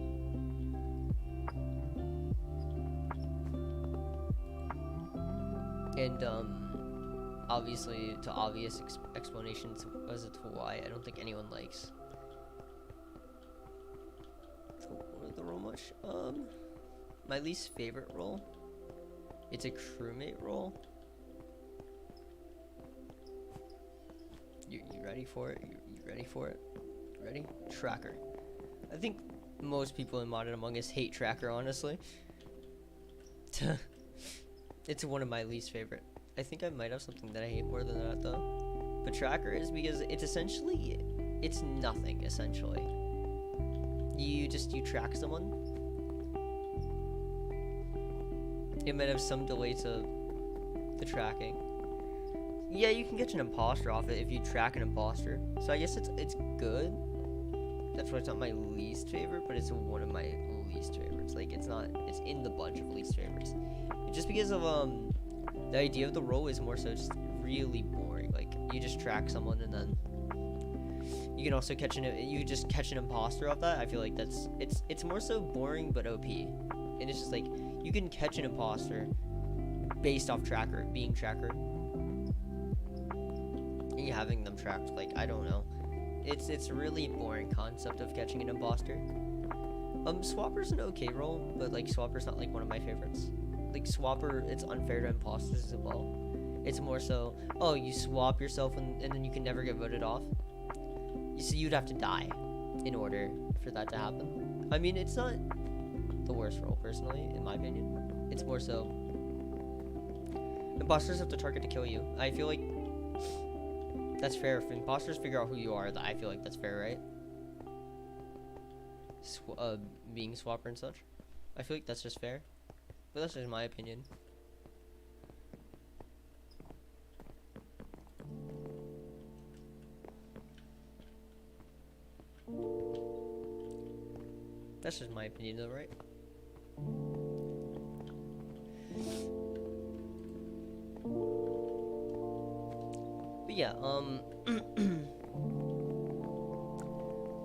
and obviously to obvious explanations as to why I don't think anyone likes the role much. My least favorite role, it's a crewmate role. You ready for it? You ready for it? Ready? Tracker. I think most people in Modded Among Us hate Tracker, honestly. It's one of my least favorite. I think I might have something that I hate more than that though. But Tracker is because it's essentially, it's nothing essentially. You track someone. It might have some delay to the tracking. Yeah, you can get an imposter off it if you track an imposter. So I guess it's good. That's why it's not my least favorite, but it's one of my least favorites. Like, it's not, it's in the bunch of least favorites. Just because of, the idea of the role is more so just really boring. Like, you just track someone and then you can also catch you just catch an imposter off that. I feel like it's more so boring but OP. And it's just like, you can catch an imposter based off being tracker. And you having them tracked, like, I don't know. It's a really boring concept of catching an imposter. Swapper's an okay role, but like Swapper's not like one of my favorites. Like Swapper, it's unfair to imposters as well. It's more so, oh, you swap yourself and then you can never get voted off. So you'd have to die in order for that to happen. I mean, it's not the worst role, personally, in my opinion. It's more so, imposters have to target to kill you. I feel like that's fair. If imposters figure out who you are, I feel like that's fair, right? Being Swapper and such. I feel like that's just fair. But that's just my opinion. That's just my opinion though, right? But yeah,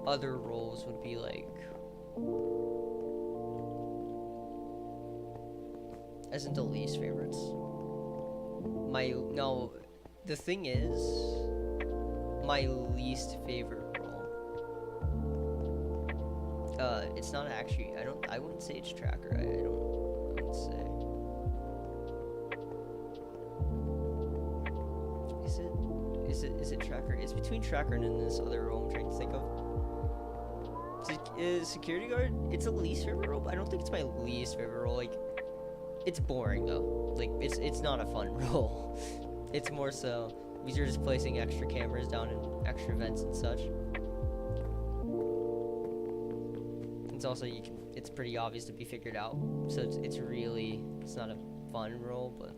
other roles would be like, isn't the least favorites. The thing is, my least favorite role, it's not actually, I wouldn't say it's tracker. I wouldn't say. Is it tracker? It's between tracker and then this other role I'm trying to think of. Is security guard? It's a least favorite role, but I don't think it's my least favorite role. Like, it's boring though. Like, it's not a fun role. It's more so because you're just placing extra cameras down in extra vents and such. It's also, it's pretty obvious to be figured out. So it's not a fun role, but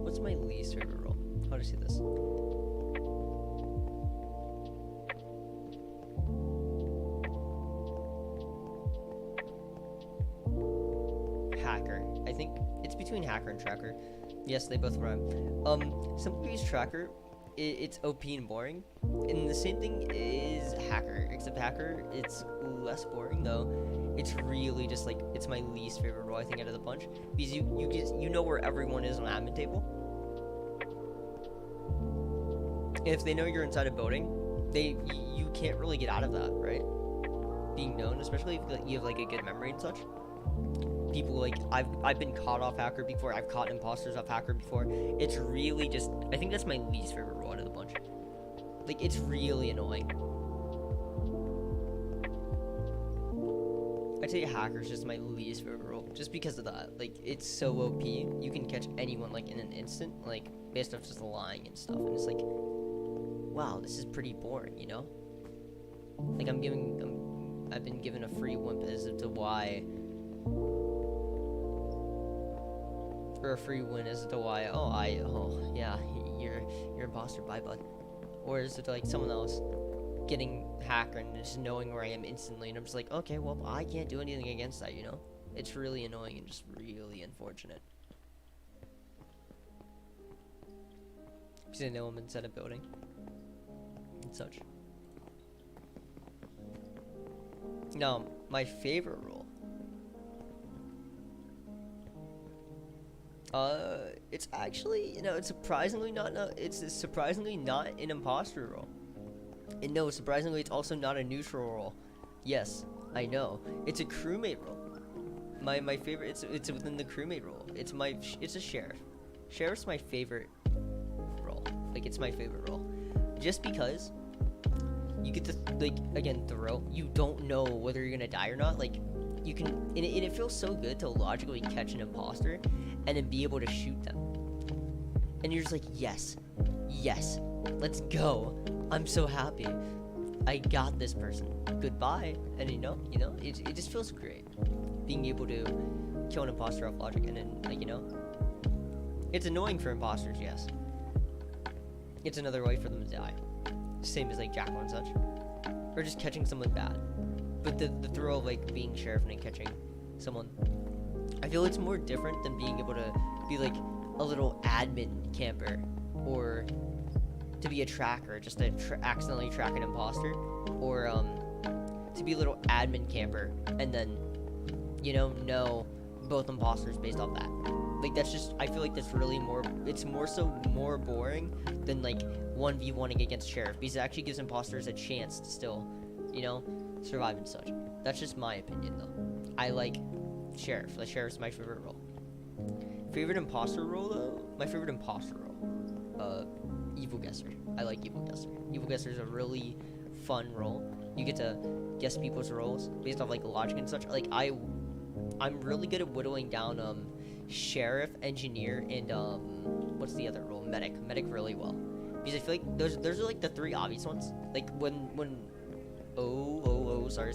what's my least favorite role? How do I say this? Hacker. I think it's between hacker and tracker. Yes, they both rhyme. Simply use tracker. It's OP and boring. And the same thing is hacker, except hacker, it's less boring though. It's really just like, it's my least favorite role I think out of the bunch, because you know where everyone is on the admin table. And if they know you're inside a building, you can't really get out of that, right? Being known, especially if you have like a good memory and such. People like, I've been caught off hacker before. I've caught imposters off hacker before. It's really just, I think that's my least favorite role out of the bunch. Like, it's really annoying. I'd say hacker's just my least favorite role, just because of that. Like, it's so OP. You can catch anyone like in an instant, like based off just lying and stuff. And it's like, wow, this is pretty boring, you know? Like, I've been given a free wimp as to why. Or a free win as to why, oh yeah, you're imposter, bye bud. Or is it like someone else getting hacked and just knowing where I am instantly, and I'm just like, okay, well, I can't do anything against that, you know? It's really annoying and just really unfortunate. Because I know I'm inside a building and such. Now, my favorite role. It's actually, it's surprisingly not an imposter role. And no, surprisingly, it's also not a neutral role. Yes, I know. It's a crewmate role. My favorite, it's within the crewmate role. It's a sheriff. Sheriff's my favorite role. Like, it's my favorite role. Just because you get to, like, again, throw. You don't know whether you're gonna die or not. Like, you can, and it feels so good to logically catch an imposter and then be able to shoot them. And you're just like, yes, let's go. I'm so happy. I got this person. Goodbye. And it just feels great. Being able to kill an imposter off logic, and then, like, it's annoying for imposters, yes. it's another way for them to die. Same as like Jackal and such, or just catching someone bad. But the thrill of like being sheriff and then catching someone, I feel it's more different than being able to be like a little admin camper, or to be a tracker, just to accidentally track an imposter, or to be a little admin camper and then, you know both imposters based off that. Like, that's just, I feel like that's really more boring than like 1v1ing against sheriff, because it actually gives imposters a chance to still, survive and such. That's just my opinion though. I like sheriff. Like, sheriff's my favorite role. Favorite imposter role though? My favorite imposter role, evil guesser. I like evil guesser. Evil guesser is a really fun role. You get to guess people's roles based off like logic and such. Like, I'm really good at whittling down sheriff, engineer, and what's the other role? Medic really well, because I feel like those are like the three obvious ones. Like when sorry.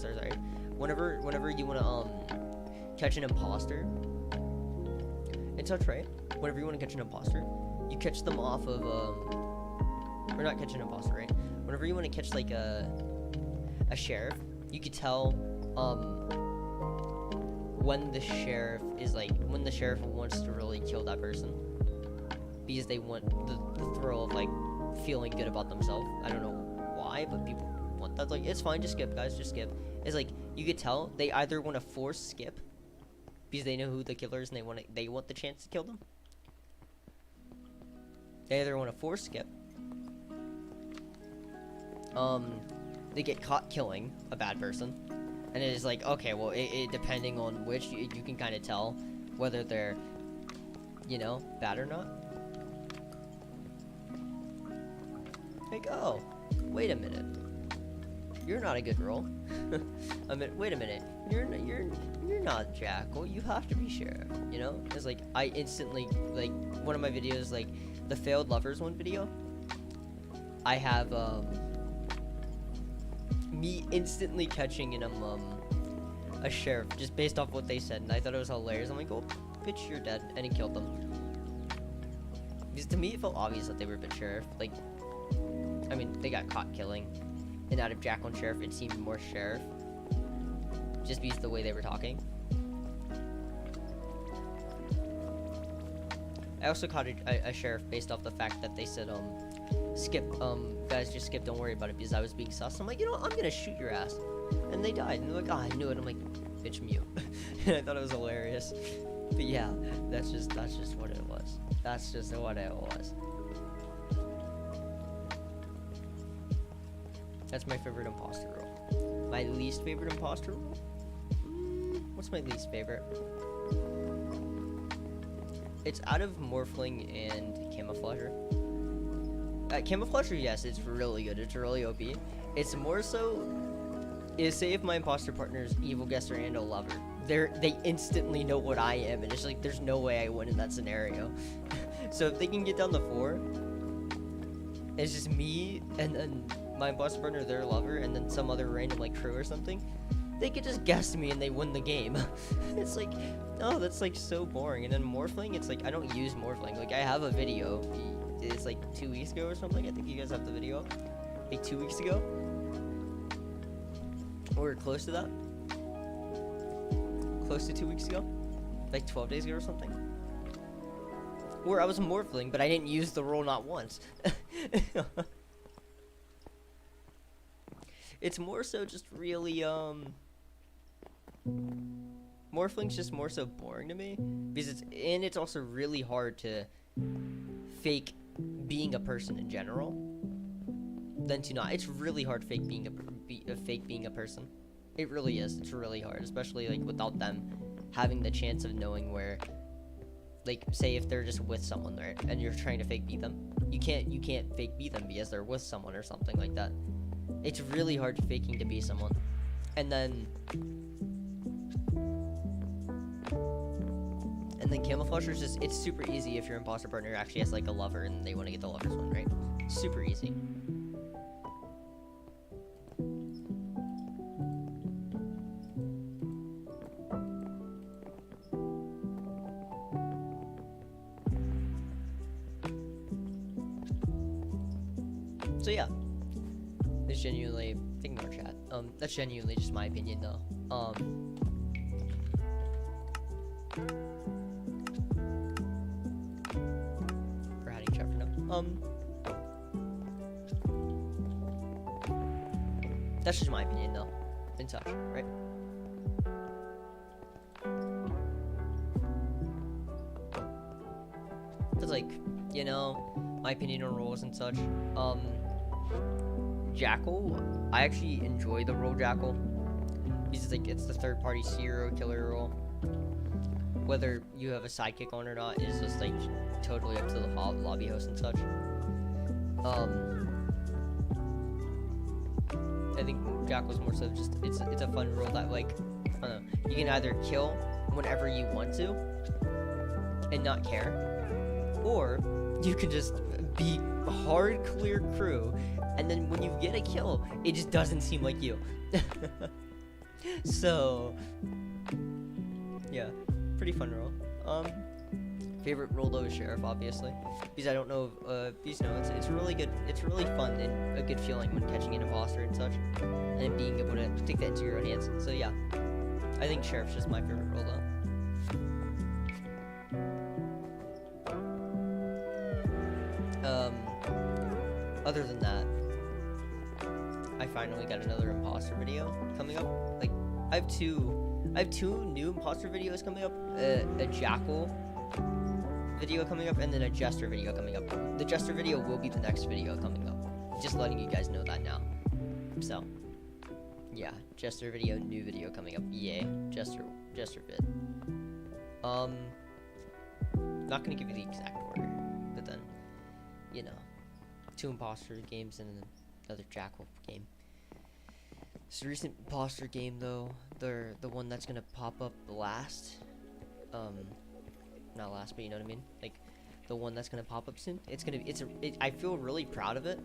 Whenever you wanna catch an imposter and such, right? Whenever you wanna catch an imposter, you catch them off of or not catch an imposter, right? Whenever you wanna catch like a sheriff, you could tell when the sheriff wants to really kill that person, because they want the thrill of like feeling good about themselves. I don't know why, but people want that. Like, it's fine, just skip, guys, just skip. It's like, you could tell they either want to force skip because they know who the killer is and they want the chance to kill them. They either want to force skip, they get caught killing a bad person, and it is like, okay, well, it depending on which, you can kind of tell whether they're, bad or not. Like, oh, wait a minute, you're not a good role. I mean, wait a minute, you're not Jackal. You have to be sheriff. It's like, I instantly, like, one of my videos, like the failed lovers one video, I have me instantly catching in a sheriff just based off what they said, and I thought it was hilarious. I'm like, oh, bitch, you're dead, and he killed them. Because to me, it felt obvious that they were a bit sheriff. Like, I mean, they got caught killing, and out of Jackal and sheriff, it seemed more sheriff, just because the way they were talking. I also caught a sheriff based off the fact that they said, skip, guys, just skip, don't worry about it, because I was being sus. I'm like, I'm gonna shoot your ass. And they died, and they're like, oh, I knew it. I'm like, bitch, mute. And I thought it was hilarious. But yeah, that's just what it was. That's just what it was. That's my favorite imposter role. My least favorite imposter role? What's my least favorite? It's out of Morphling and Camouflager. Camouflager, yes, it's really good. It's really OP. It's more so, say if my imposter partner is evil guesser and a lover, they instantly know what I am, and it's like, there's no way I win in that scenario. So if they can get down to 4, it's just me and then my imposter partner, their lover, and then some other random like crew or something, they could just guess me and they win the game. It's like, oh, that's like so boring. And then Morphling, it's like, I don't use Morphling. Like, I have a video. It's like 2 weeks ago or something. I think you guys have the video up. Like 2 weeks ago. Or close to that. Close to 2 weeks ago. Like 12 days ago or something. Where I was Morphling, but I didn't use the role not once. It's more so just really, Morphling's just more so boring to me, because it's also really hard to fake being a person in general than to not. It's really hard to fake being a person. It really is. It's really hard, especially like without them having the chance of knowing where, like, say if they're just with someone, right, and you're trying to fake be them, you can't fake be them because they're with someone or something like that. It's really hard faking to be someone. And then Camouflager is just, it's super easy if your imposter partner actually has like a lover and they want to get the lover's one, right? Super easy. So yeah, it's genuinely, ignore chat. That's genuinely just my opinion though. For hiding chat for now. That's just my opinion though, and such, right? It's like, you know, my opinion on roles and such. Jackal, I actually enjoy the role Jackal because like it's the third-party serial killer role. Whether you have a sidekick on or not is just like totally up to the lobby host and such. I think Jackal's more so just it's a fun role that like I don't know, you can either kill whenever you want to and not care, or you can just be hard clear crew, and then when you get a kill, it just doesn't seem like you. So yeah, pretty fun role. Favorite role though is sheriff, obviously, because I don't know because you know it's really good, it's really fun and a good feeling when catching an imposter and such, and being able to take that into your own hands. So yeah, I think sheriff's just my favorite role though. Other than that, I finally got another imposter video coming up. Like I have two new imposter videos coming up. A Jackal video coming up, and then a Jester video coming up. The Jester video will be the next video coming up. Just letting you guys know that now. So yeah, Jester video, new video coming up. Yay, Jester vid. Not gonna give you the exact order, but then, you know, 2 imposter games and another Jackal game. This recent imposter game though, the one that's gonna pop up last, not last, but you know what I mean, like the one that's gonna pop up soon. I feel really proud of it,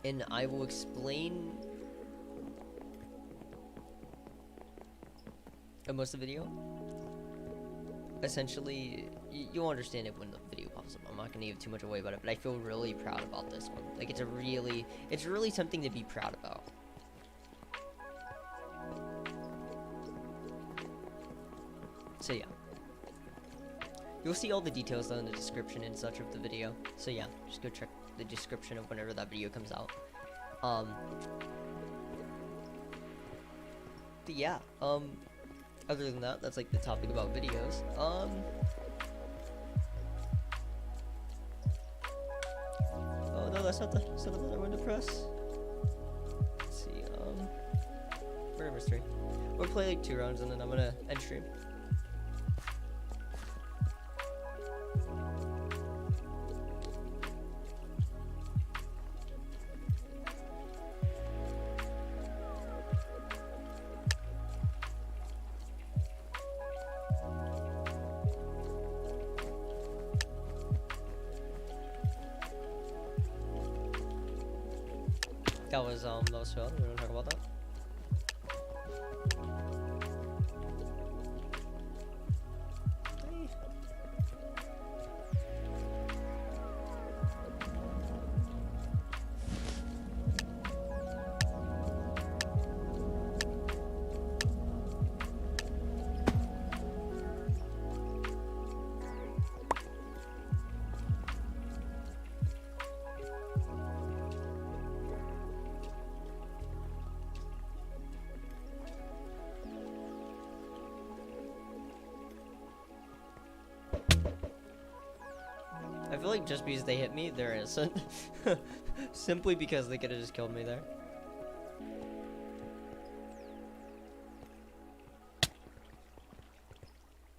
and I will explain most of the video. Essentially, you'll understand it when the video pops up. I'm not gonna give too much away about it, but I feel really proud about this one. Like it's really something to be proud about. So yeah, you'll see all the details though in the description and such of the video. So yeah, just go check the description of whenever that video comes out. But yeah, other than that, that's like the topic about videos. Oh no, that's not the one I wanted to press. Let's see, murder mystery. We'll play like 2 rounds and then I'm gonna end stream. That was fun. We don't talk about that. Hey. I feel like just because they hit me, they're innocent. Simply because they could have just killed me there.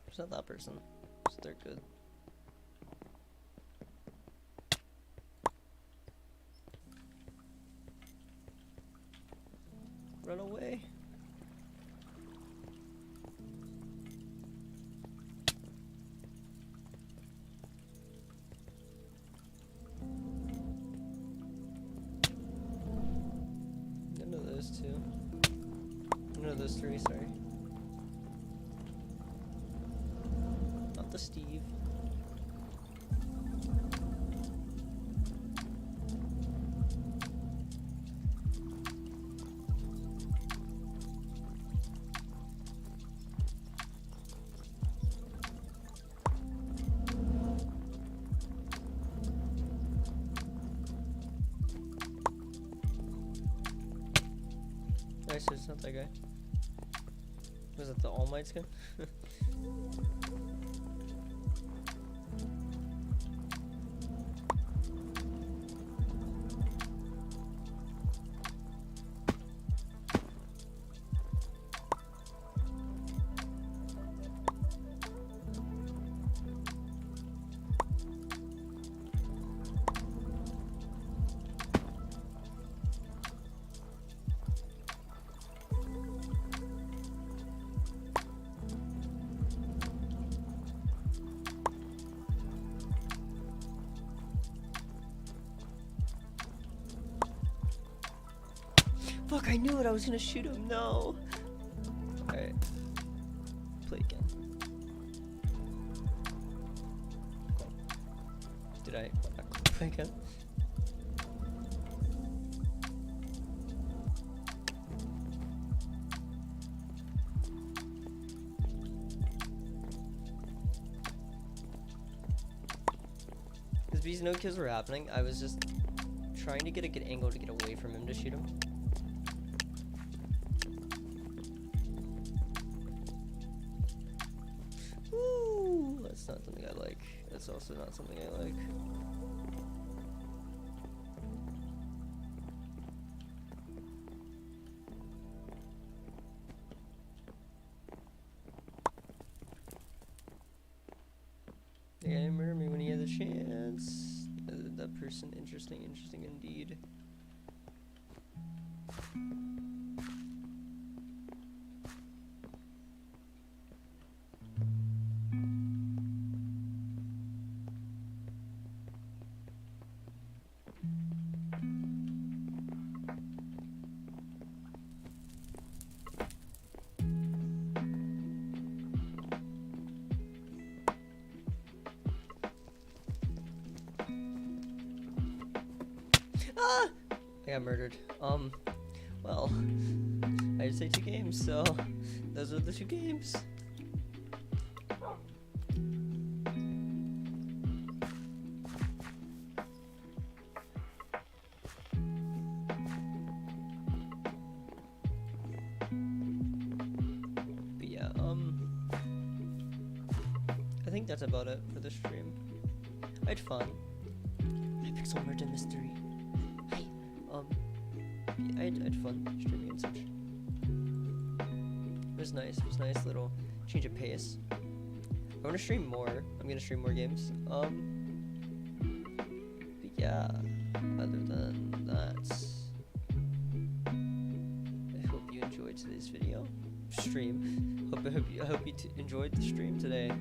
It's not that person. They're good. Run away. Two. No, those 3, sorry. Not the Steve. so it's not that guy. Was it the All Might skin? Fuck, I knew it, I was gonna shoot him, no! Alright. Play again. Did I play again? Because these no kills were happening, I was just trying to get a good angle to get away from him to shoot him. That's not something I like. That's also not something I like. Yeah, murder me when you had the chance. That person, interesting indeed. Ah! I got murdered. Well, I just say 2 games, so those are the 2 games. But yeah, I think that's about it for the stream. I had fun. I pixel murder mystery. Yeah, I had fun streaming and such. It was nice. It was a nice little change of pace. I want to stream more. I'm gonna stream more games. But yeah. Other than that, I hope you enjoyed today's video stream. I hope you enjoyed the stream today.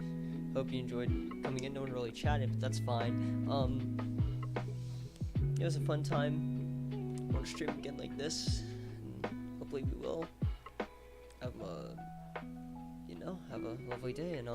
Hope you enjoyed coming in. No one really chatted, but that's fine. It was a fun time. I want to stream again like this, and hopefully we will have a lovely day, and